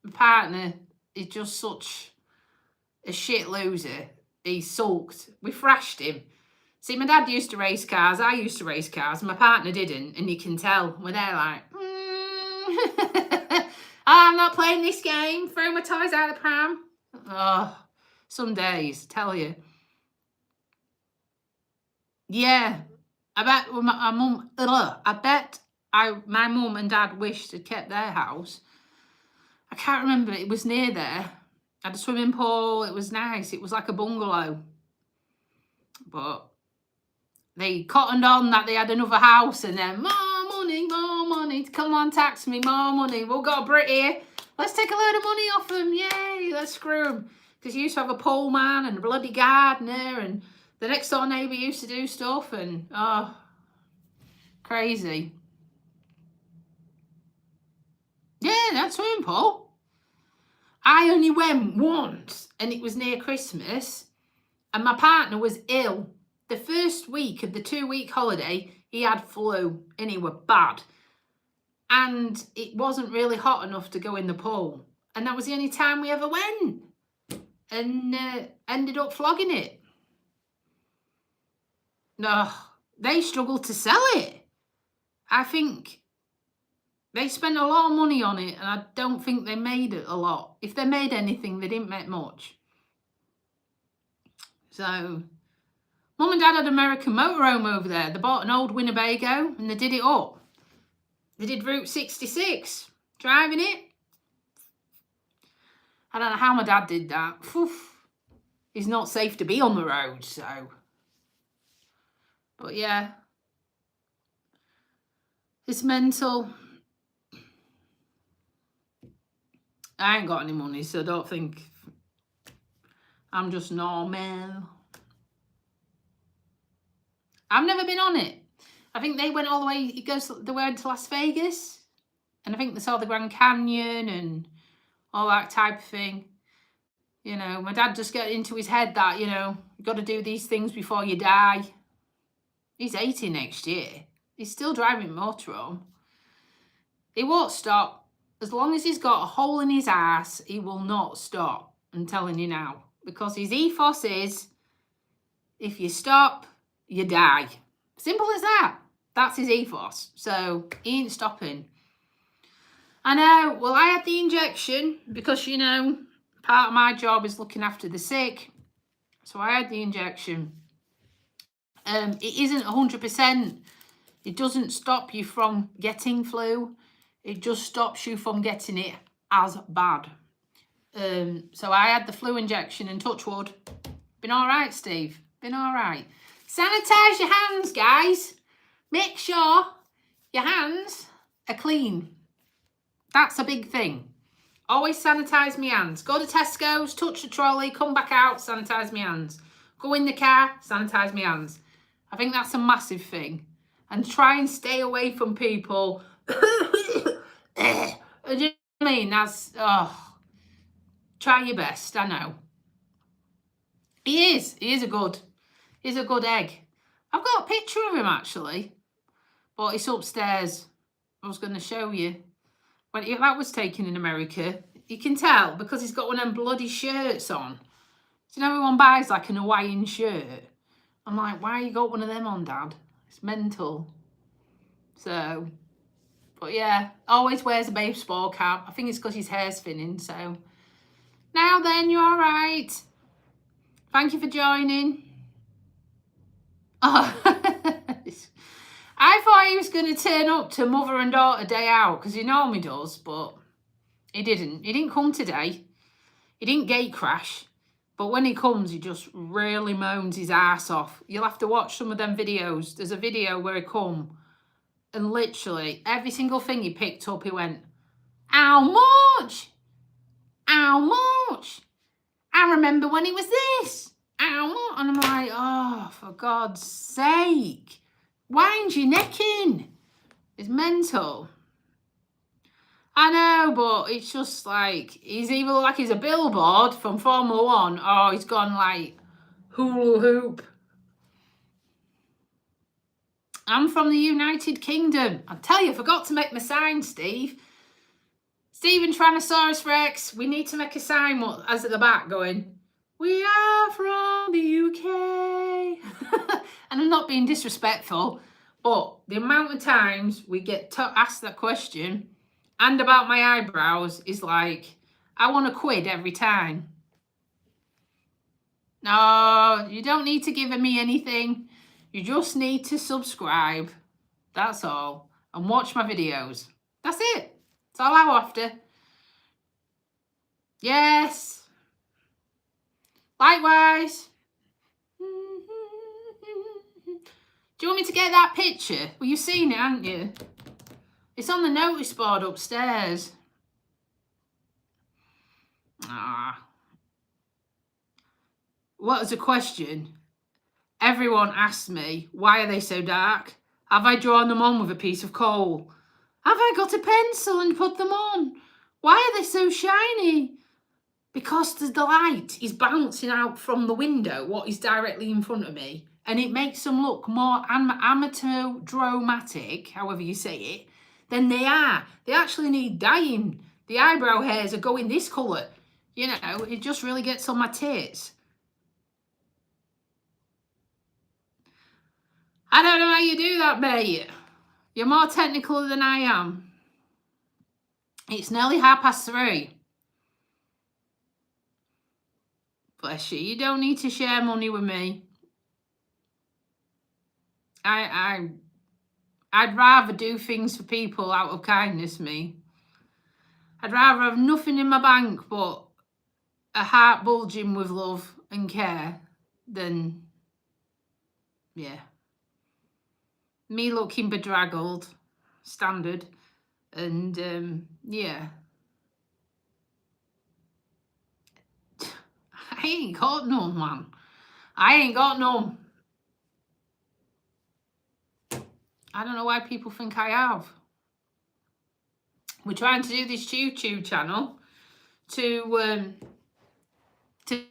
[SPEAKER 1] My partner is just such a shit loser. He sulked. We thrashed him. See, my dad used to race cars. I used to race cars. My partner didn't. And you can tell. We're there like, I'm not playing this game. Throw my toys out of the pram. Oh, some days, tell you. Yeah. I bet my mum, my mum and dad wished they'd kept their house. I can't remember. It was near there. Had a swimming pool. It was nice. It was like a bungalow. But they cottoned on that they had another house and then more money. Come on, tax me, more money. We've got a Brit here. Let's take a load of money off them. Yay, let's screw them. Because you used to have a pole man and a bloody gardener and the next door neighbour used to do stuff and, oh. Crazy. Yeah, that's swimming pool. I only went once, and it was near Christmas, and my partner was ill. The first week of the 2-week holiday, he had flu, and he were bad. And it wasn't really hot enough to go in the pool. And that was the only time we ever went. And ended up flogging it. No, they struggled to sell it. I think they spent a lot of money on it, and I don't think they made it a lot. If they made anything, they didn't make much. So, Mum and Dad had American motorhome over there. They bought an old Winnebago, and they did it up. They did Route 66, driving it. I don't know how my dad did that. It's not safe to be on the road, so. But yeah. It's mental. I ain't got any money, so don't think I'm just normal. I've never been on it. I think they went all the way, they went to Las Vegas, and I think they saw the Grand Canyon and all that type of thing. You know, my dad just got into his head that, you know, you got to do these things before you die. He's 80 next year. He's still driving motorhome. He won't stop. As long as he's got a hole in his ass, he will not stop. I'm telling you now. Because his ethos is, if you stop, you die. Simple as that. That's his ethos. So, he ain't stopping. I know. Well, I had the injection because, you know, part of my job is looking after the sick. So, I had the injection. It isn't 100%. It doesn't stop you from getting flu. It just stops you from getting it as bad. So I had the flu injection, and touch wood. Been all right, Steve. Been all right. Sanitize your hands, guys. Make sure your hands are clean. That's a big thing. Always sanitize my hands. Go to Tesco's, touch the trolley, come back out, sanitize my hands. Go in the car, sanitize my hands. I think that's a massive thing. And try and stay away from people. Do you know what I mean? That's, try your best, I know. He's a good egg. I've got a picture of him, actually. But it's upstairs. I was going to show you. When that was taken in America, you can tell because he's got one of them bloody shirts on. So, you know, everyone buys like an Hawaiian shirt. I'm like, why you got one of them on, Dad? It's mental. So, but yeah, always wears a baseball cap. I think it's because his hair's thinning, so. Now then, you're all right. Thank you for joining. Oh, I thought he was going to turn up to mother and daughter day out, because he normally does, but he didn't. He didn't come today. He didn't gate crash. But when he comes, he just really moans his ass off. You'll have to watch some of them videos. There's a video where he come, and literally every single thing he picked up, he went, how much? How much? I remember when it was this. How much? And I'm like, oh, for God's sake. Wind your neck in. It's mental. I know, but it's just like, he's either like he's a billboard from Formula 1, or he's gone like hula hoop. I'm from the United Kingdom. I tell you, I forgot to make my sign, Steve. Stephen Tyrannosaurus Rex, we need to make a sign as at the back going, we are from the UK. And I'm not being disrespectful, but the amount of times we get asked that question and about my eyebrows is like, I want to quit every time. No, you don't need to give me anything. You just need to subscribe. That's all. And watch my videos. That's it. That's all I'm after. Yes. Likewise. Do you want me to get that picture? Well, you've seen it, haven't you? It's on the notice board upstairs. What was a question? Everyone asked me, why are they so dark? Have I drawn them on with a piece of coal? Have I got a pencil and put them on? Why are they so shiny? Because the light is bouncing out from the window, what is directly in front of me, and it makes them look more amateur-dramatic, however you say it, than they are. They actually need dyeing. The eyebrow hairs are going this colour. You know, it just really gets on my tits. I don't know how you do that, mate. You're more technical than I am. It's nearly 3:30. Bless you. You don't need to share money with me. I'd rather do things for people out of kindness, me. I'd rather have nothing in my bank but a heart bulging with love and care than, yeah, me looking bedraggled, standard, and yeah. I ain't got none, man. I ain't got none. I don't know why people think I have. We're trying to do this YouTube channel to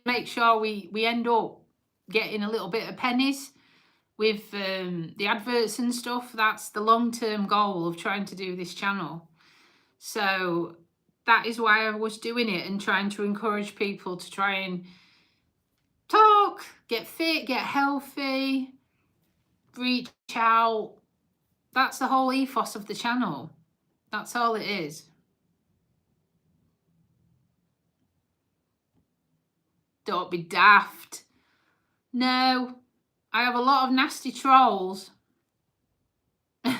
[SPEAKER 1] make sure we end up getting a little bit of pennies with the adverts and stuff. That's the long-term goal of trying to do this channel. So that is why I was doing it and trying to encourage people to try and talk, get fit, get healthy, reach out. That's the whole ethos of the channel. That's all it is. Don't be daft. No, I have a lot of nasty trolls. I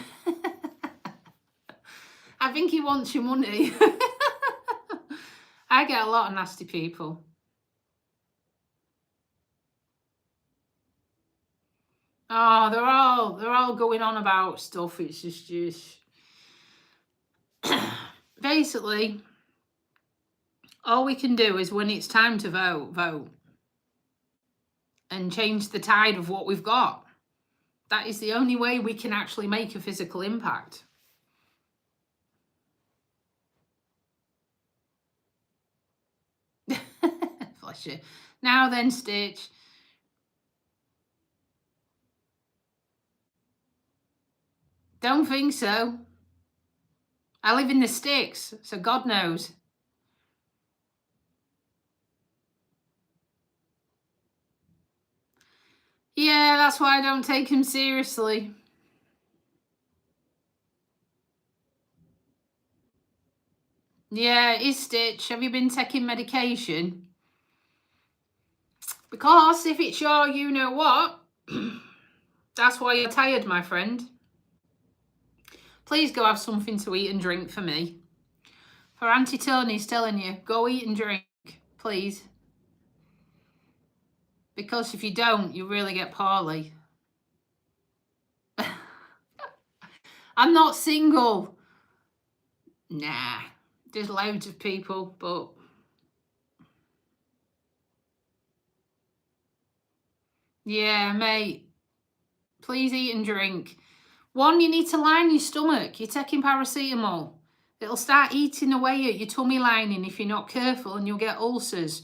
[SPEAKER 1] think he wants your money. I get a lot of nasty people. Oh, they're all going on about stuff. It's just basically all we can do is when it's time to vote and change the tide of what we've got. That is the only way we can actually make a physical impact. Bless you. Now then, Stitch. Don't think so. I live in the sticks, so God knows. Yeah, that's why I don't take him seriously. Yeah, it is, Stitch. Have you been taking medication? Because if it's your you-know-what, that's why you're tired, my friend. Please go have something to eat and drink for me. For Auntie Tony's telling you, go eat and drink, please. Because if you don't, you really get poorly. I'm not single. Nah, there's loads of people, but yeah, mate, please eat and drink. One, you need to line your stomach. You're taking paracetamol. It'll start eating away at your tummy lining if you're not careful, and you'll get ulcers.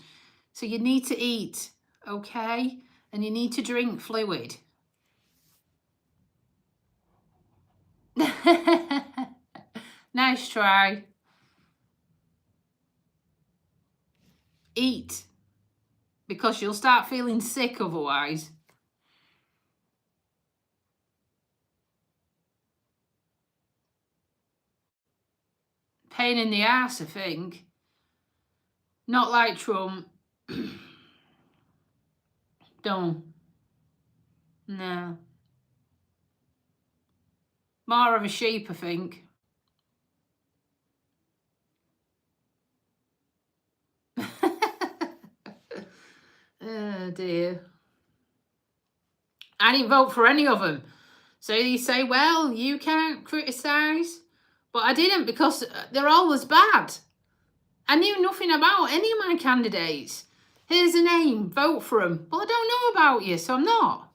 [SPEAKER 1] So you need to eat, okay? And you need to drink fluid. Nice try. Eat, because you'll start feeling sick otherwise. Pain in the ass, I think. Not like Trump. Don't. No. More of a sheep, I think. Oh dear. I didn't vote for any of them. So you say, well, you can't criticise. But I didn't, because they're all as bad. I knew nothing about any of my candidates. Here's a name, vote for them. Well, I don't know about you, so I'm not.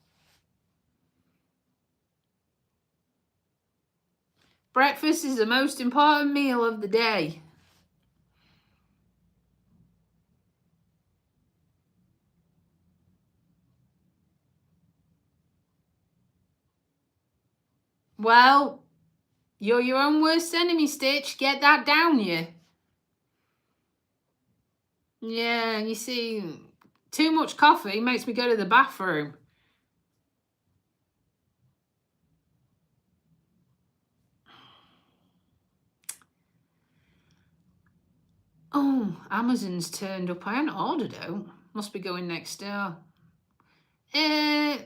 [SPEAKER 1] Breakfast is the most important meal of the day. Well, you're your own worst enemy, Stitch. Get that down you. Yeah, you see, too much coffee makes me go to the bathroom. Oh, Amazon's turned up. I hadn't ordered out. Must be going next door. It's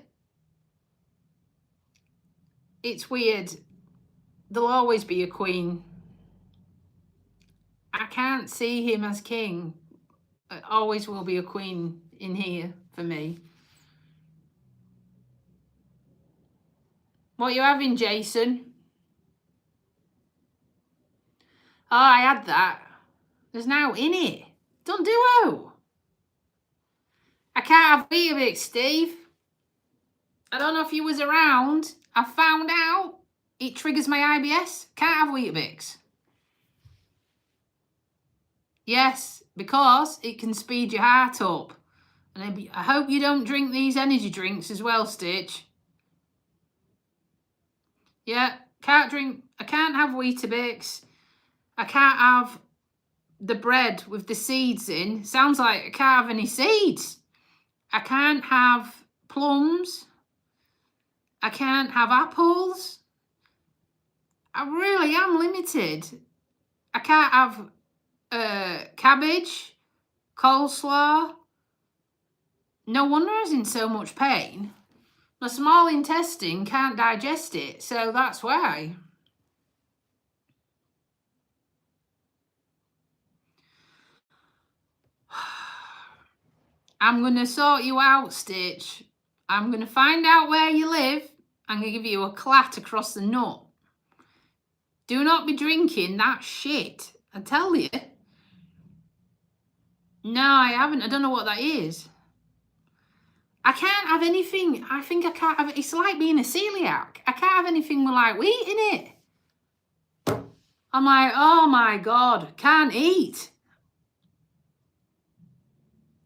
[SPEAKER 1] weird. There'll always be a queen. I can't see him as king. There always will be a queen in here for me. What are you having, Jason? Oh, I had that. There's now in it. Don't do it. I can't have Weetabix, Steve. I don't know if you was around. I found out it triggers my IBS. Can't have Weetabix. Yes, because it can speed your heart up. And I hope you don't drink these energy drinks as well, Stitch. Yeah, I can't have Weetabix. I can't have the bread with the seeds in. Sounds like I can't have any seeds. I can't have plums. I can't have apples. I really am limited. I can't have cabbage, coleslaw. No wonder I was in so much pain. My small intestine can't digest it, so that's why. I'm going to sort you out, Stitch. I'm going to find out where you live. I'm going to give you a clat across the nut. Do not be drinking that shit. I tell you. No, I haven't. I don't know what that is. I can't have anything. I think I can't have it. It's like being a celiac. I can't have anything with like wheat in it. I'm like, oh my God, can't eat.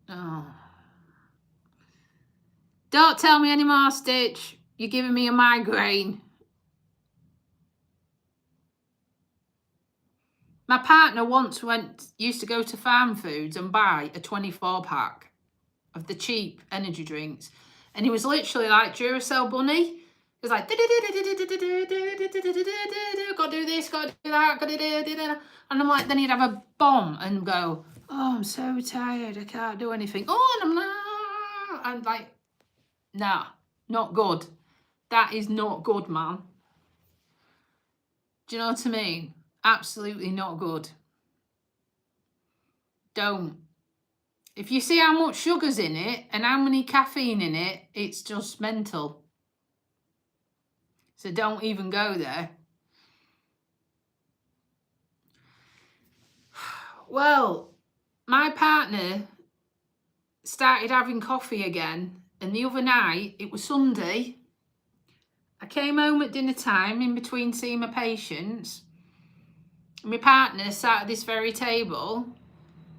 [SPEAKER 1] Oh. Don't tell me anymore, Stitch. You're giving me a migraine. My partner once used to go to Farm Foods and buy a 24-pack of the cheap energy drinks. And he was literally like Duracell Bunny. He was like, gotta do this, gotta do that, gotta do that. And I'm like, then he'd have a bomb and go, oh, I'm so tired, I can't do anything. Oh, and I'm like, nah, not good. That is not good, man. Do you know what I mean? Absolutely not good. Don't. If you see how much sugar's in it and how many caffeine in it, it's just mental. So don't even go there. Well, my partner started having coffee again, and the other night, it was Sunday, I came home at dinner time in between seeing my patients. My partner sat at this very table,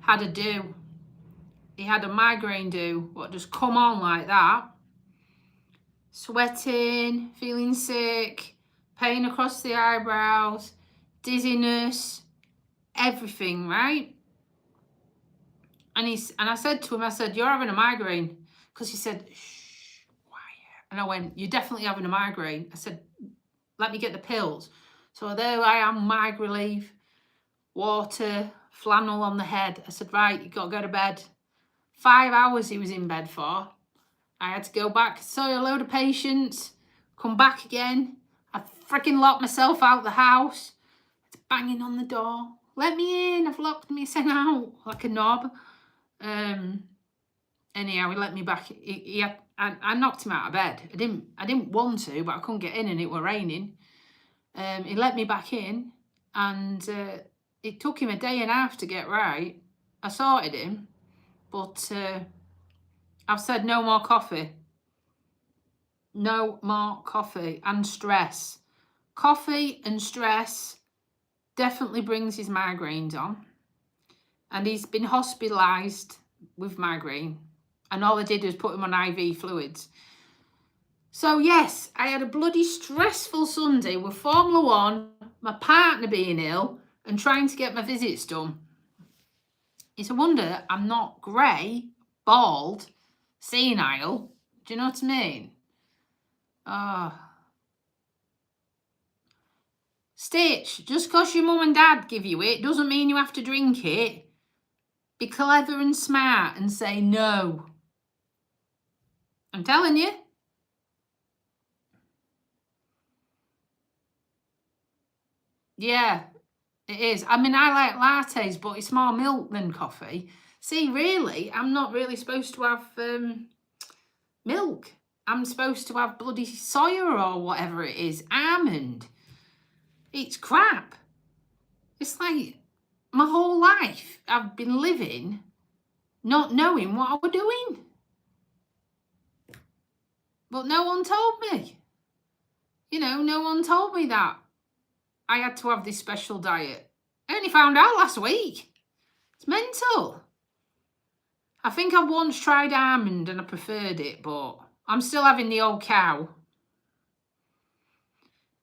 [SPEAKER 1] had a do. He had a migraine do, what just come on like that. Sweating, feeling sick, pain across the eyebrows, dizziness, everything, right? And I said to him, I said, you're having a migraine. Because he said, shh, quiet. And I went, you're definitely having a migraine. I said, let me get the pills. So there I am, Mig Relief, water, flannel on the head. I said, right, you got to go to bed. 5 hours he was in bed for. I had to go back, saw a load of patients, come back again. I freaking locked myself out the house. It's banging on the door. Let me in, I've locked myself out like a knob. Anyhow, he let me back. I knocked him out of bed. I didn't want to, but I couldn't get in and it were raining. He let me back in, and it took him a day and a half to get right. I sorted him, but I've said no more coffee. No more coffee and stress. coffee and stress definitely brings his migraines on. And he's been hospitalised with migraine. And all I did was put him on IV fluids. So yes, I had a bloody stressful Sunday with Formula One, my partner being ill, and trying to get my visits done. It's a wonder I'm not grey, bald, senile. Do you know what I mean? Stitch, just because your mum and dad give you it doesn't mean you have to drink it. Be clever and smart and say no. I'm telling you. Yeah, it is. I mean, I like lattes, but it's more milk than coffee. See, really, I'm not really supposed to have milk. I'm supposed to have bloody soya or whatever it is, almond. It's crap. It's like my whole life I've been living not knowing what I was doing. But no one told me. You know, no one told me that I had to have this special diet. I only found out last week. It's mental. I think I've once tried almond and I preferred it, but I'm still having the old cow.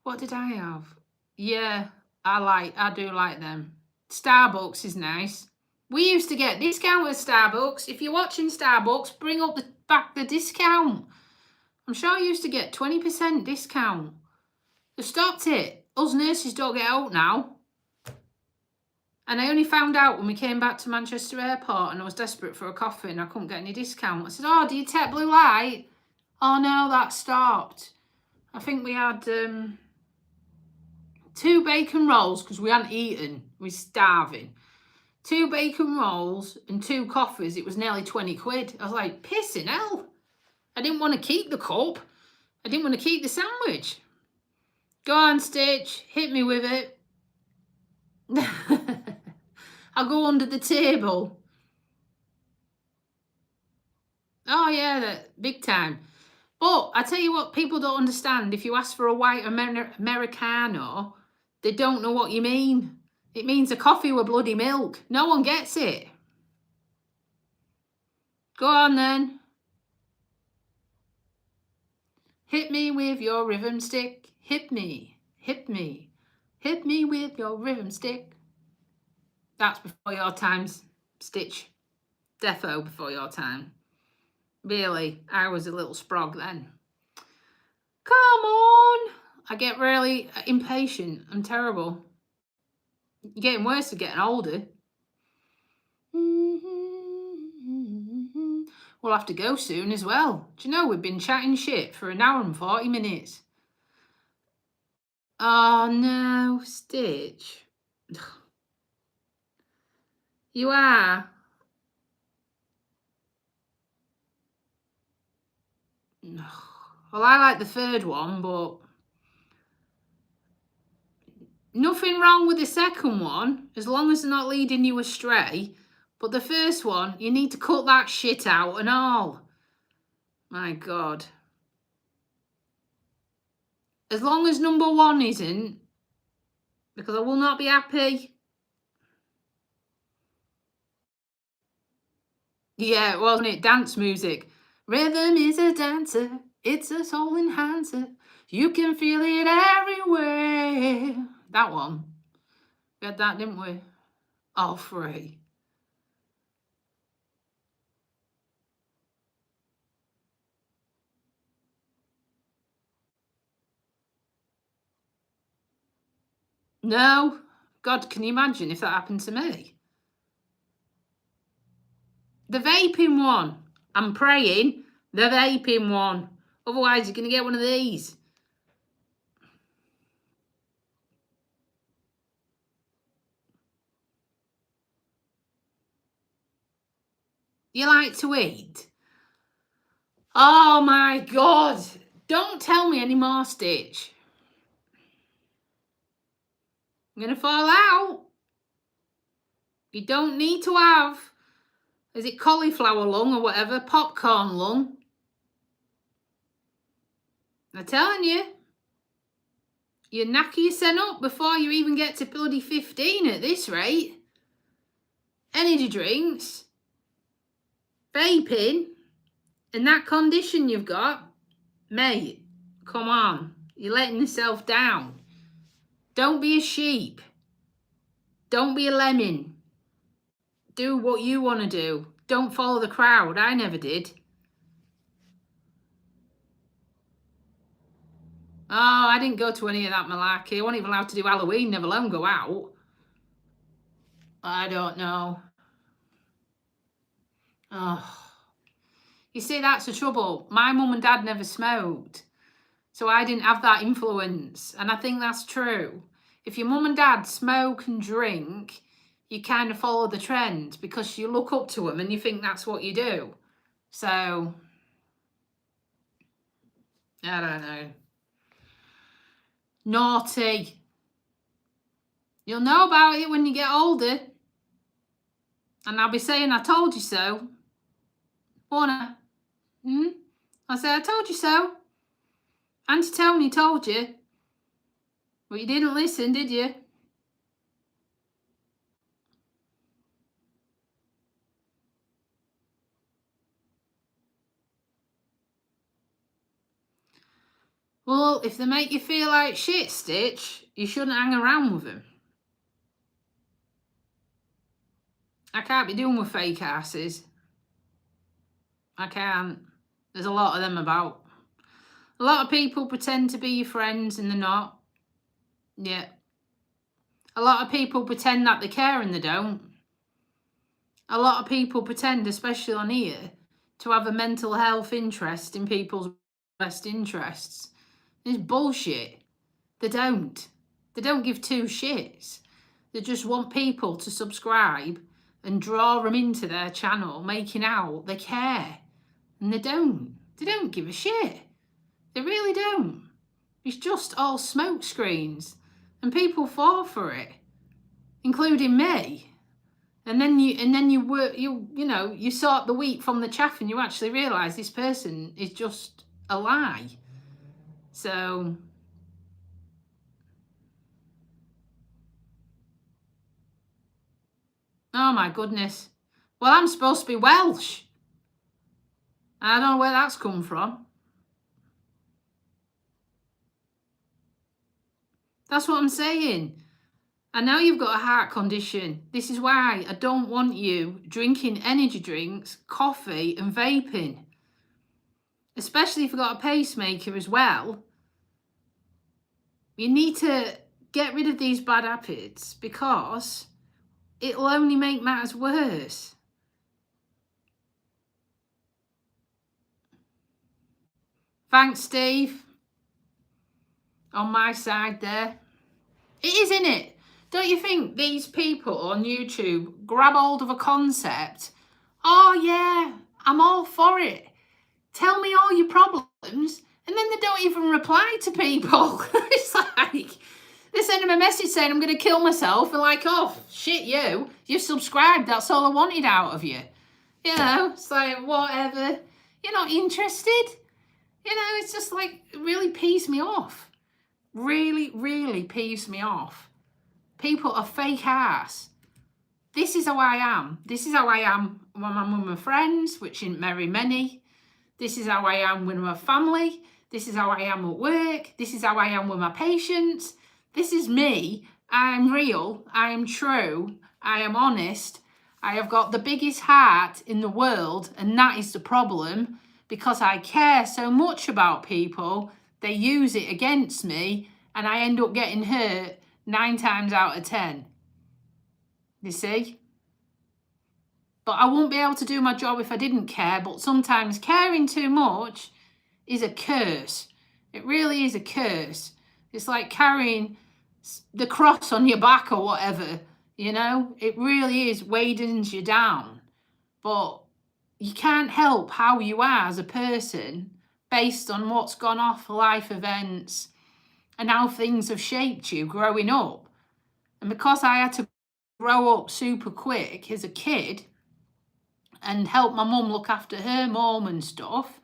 [SPEAKER 1] What did I have? Yeah, I do like them. Starbucks is nice. We used to get discount at Starbucks. If you're watching Starbucks, bring up back the discount. I'm sure I used to get 20% discount. They've stopped it. Us nurses don't get out now. And I only found out when we came back to Manchester Airport and I was desperate for a coffee and I couldn't get any discount. I said, oh, do you take blue light? Oh, no, that stopped. I think we had 2 bacon rolls because we hadn't eaten. We were starving. 2 bacon rolls and 2 coffees. It was nearly 20 quid. I was like, pissing hell. I didn't want to keep the cup. I didn't want to keep the sandwich. Go on, Stitch. Hit me with it. I'll go under the table. Oh, yeah, big time. But I tell you what, people don't understand. If you ask for a white Americano, they don't know what you mean. It means a coffee with bloody milk. No one gets it. Go on, then. Hit me with your rhythm stick. Hit me, hit me. Hit me with your rhythm stick. That's before your time, Stitch. Defo before your time. Really, I was a little sprog then. Come on. I get really impatient. I'm terrible. You're getting worse for getting older. We'll have to go soon as well. Do you know, we've been chatting shit for 1 hour and 40 minutes. Oh no, Stitch. You are. Well, I like the third one, but nothing wrong with the second one, as long as they're not leading you astray. But the first one, you need to cut that shit out and all. My God. As long as number 1 isn't, because I will not be happy. Yeah, wasn't it? Dance music. Rhythm is a dancer. It's a soul enhancer. You can feel it everywhere. That one. We had that, didn't we? All 3. No. God, can you imagine if that happened to me? The vaping one. I'm praying. The vaping one. Otherwise, you're going to get one of these. You like to eat? Oh my God. Don't tell me any more, Stitch. I'm going to fall out. You don't need to have, is it cauliflower lung or whatever, popcorn lung. I'm telling you. You knacker yourself up before you even get to bloody 15 at this rate. Energy drinks, vaping, and that condition you've got, mate, come on. You're letting yourself down. Don't be a sheep. Don't be a lemon. Do what you want to do. Don't follow the crowd. I never did. Oh, I didn't go to any of that malarkey. I wasn't even allowed to do Halloween, never alone go out. I don't know. Oh. You see, that's the trouble. My mum and dad never smoked. So I didn't have that influence. And I think that's true. If your mum and dad smoke and drink, you kind of follow the trend because you look up to them and you think that's what you do. So, I don't know. Naughty. You'll know about it when you get older. And I'll be saying, I told you so. Won't I? I say, I told you so. Auntie Tony told you. But you didn't listen, did you? Well, if they make you feel like shit, Stitch, you shouldn't hang around with them. I can't be doing with fake asses. I can't. There's a lot of them about. A lot of people pretend to be your friends and they're not. Yeah. A lot of people pretend that they care and they don't. A lot of people pretend, especially on here, to have a mental health interest in people's best interests. It's bullshit. They don't. They don't give two shits. They just want people to subscribe and draw them into their channel, making out they care. And they don't. They don't give a shit. They really don't. It's just all smoke screens. And people fall for it. Including me. And then you sort the wheat from the chaff and you actually realise this person is just a lie. So oh my goodness. Well, I'm supposed to be Welsh. I don't know where that's come from. That's what I'm saying. I know you've got a heart condition. This is why I don't want you drinking energy drinks, coffee and vaping. Especially if you've got a pacemaker as well. You need to get rid of these bad habits because it'll only make matters worse. Thanks, Steve. On my side there. It is, isn't it? Don't you think these people on YouTube grab hold of a concept? Oh yeah, I'm all for it. Tell me all your problems. And then they don't even reply to people. It's like, they send them a message saying, I'm going to kill myself. And like, oh, shit, you've subscribed. That's all I wanted out of you. You know, it's like, whatever. You're not interested. You know, it's just like, it really pees me off. Really, really pees me off. People are fake ass. This is how I am. This is how I am when I'm with my friends, which ain't very many. This is how I am with my family. This is how I am at work. This is how I am with my patients. This is me. I am real. I am true. I am honest. I have got the biggest heart in the world, and that is the problem. Because I care so much about people, they use it against me, and I end up getting hurt 9 times out of 10. You see? But I wouldn't be able to do my job if I didn't care. But sometimes caring too much is a curse. It really is a curse. It's like carrying the cross on your back or whatever. You know? It really is weighing you down. But you can't help how you are as a person based on what's gone off, life events, and how things have shaped you growing up. And because I had to grow up super quick as a kid and help my mum look after her mum and stuff,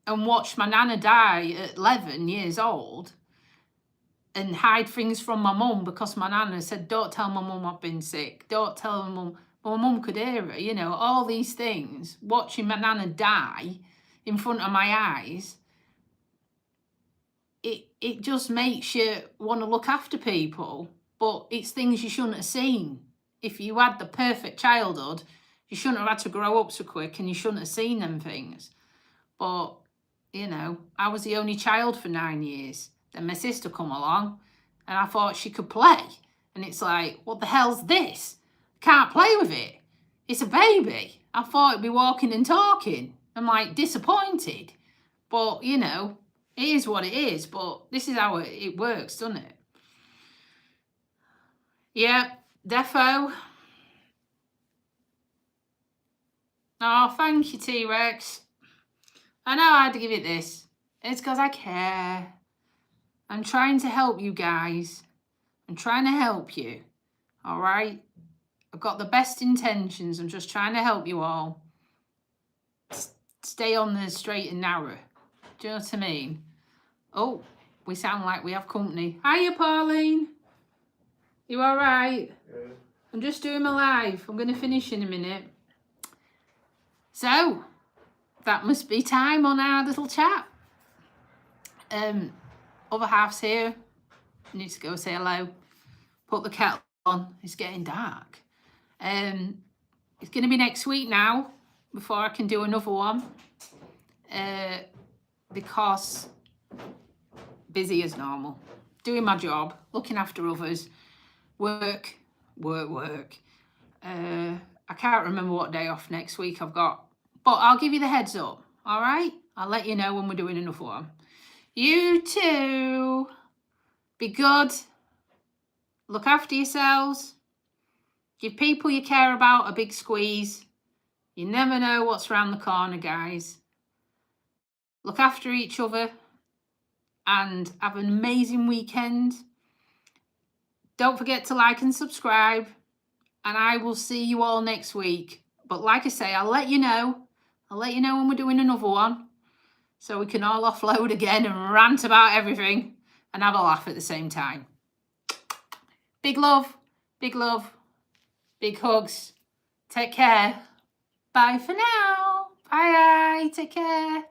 [SPEAKER 1] and watched my nana die at 11 years old and hide things from my mum because my nana said, don't tell my mum I've been sick. Don't tell my mum. My mum could hear her, you know, all these things. Watching my nana die in front of my eyes, it just makes you want to look after people, but it's things you shouldn't have seen. If you had the perfect childhood, you shouldn't have had to grow up so quick and you shouldn't have seen them things. But, you know, I was the only child for 9 years. Then my sister come along and I thought she could play. And it's like, what the hell's this? Can't play with it. It's a baby. I thought it'd be walking and talking. I'm like disappointed. But, you know, it is what it is. But this is how it works, doesn't it? Yeah, defo. Oh, thank you, T-Rex. I know I had to give it this. It's because I care. I'm trying to help you guys. I'm trying to help you. All right? I've got the best intentions. I'm just trying to help you all. Stay on the straight and narrow. Do you know what I mean? Oh, we sound like we have company. Hiya, Pauline. You all right? Yeah. I'm just doing my live. I'm going to finish in a minute. So, that must be time on our little chat. Other half's here. I need to go say hello. Put the kettle on. It's getting dark. It's going to be next week now before I can do another one. Because busy as normal. Doing my job. Looking after others. Work. I can't remember what day off next week I've got. But I'll give you the heads up. All right? I'll let you know when we're doing another one. You too. Be good. Look after yourselves. Give people you care about a big squeeze. You never know what's around the corner, guys. Look after each other. And have an amazing weekend. Don't forget to like and subscribe. And I will see you all next week. But like I say, I'll let you know. I'll let you know when we're doing another one. So we can all offload again and rant about everything. And have a laugh at the same time. Big love. Big love. Big hugs. Take care. Bye for now. Bye. Take care.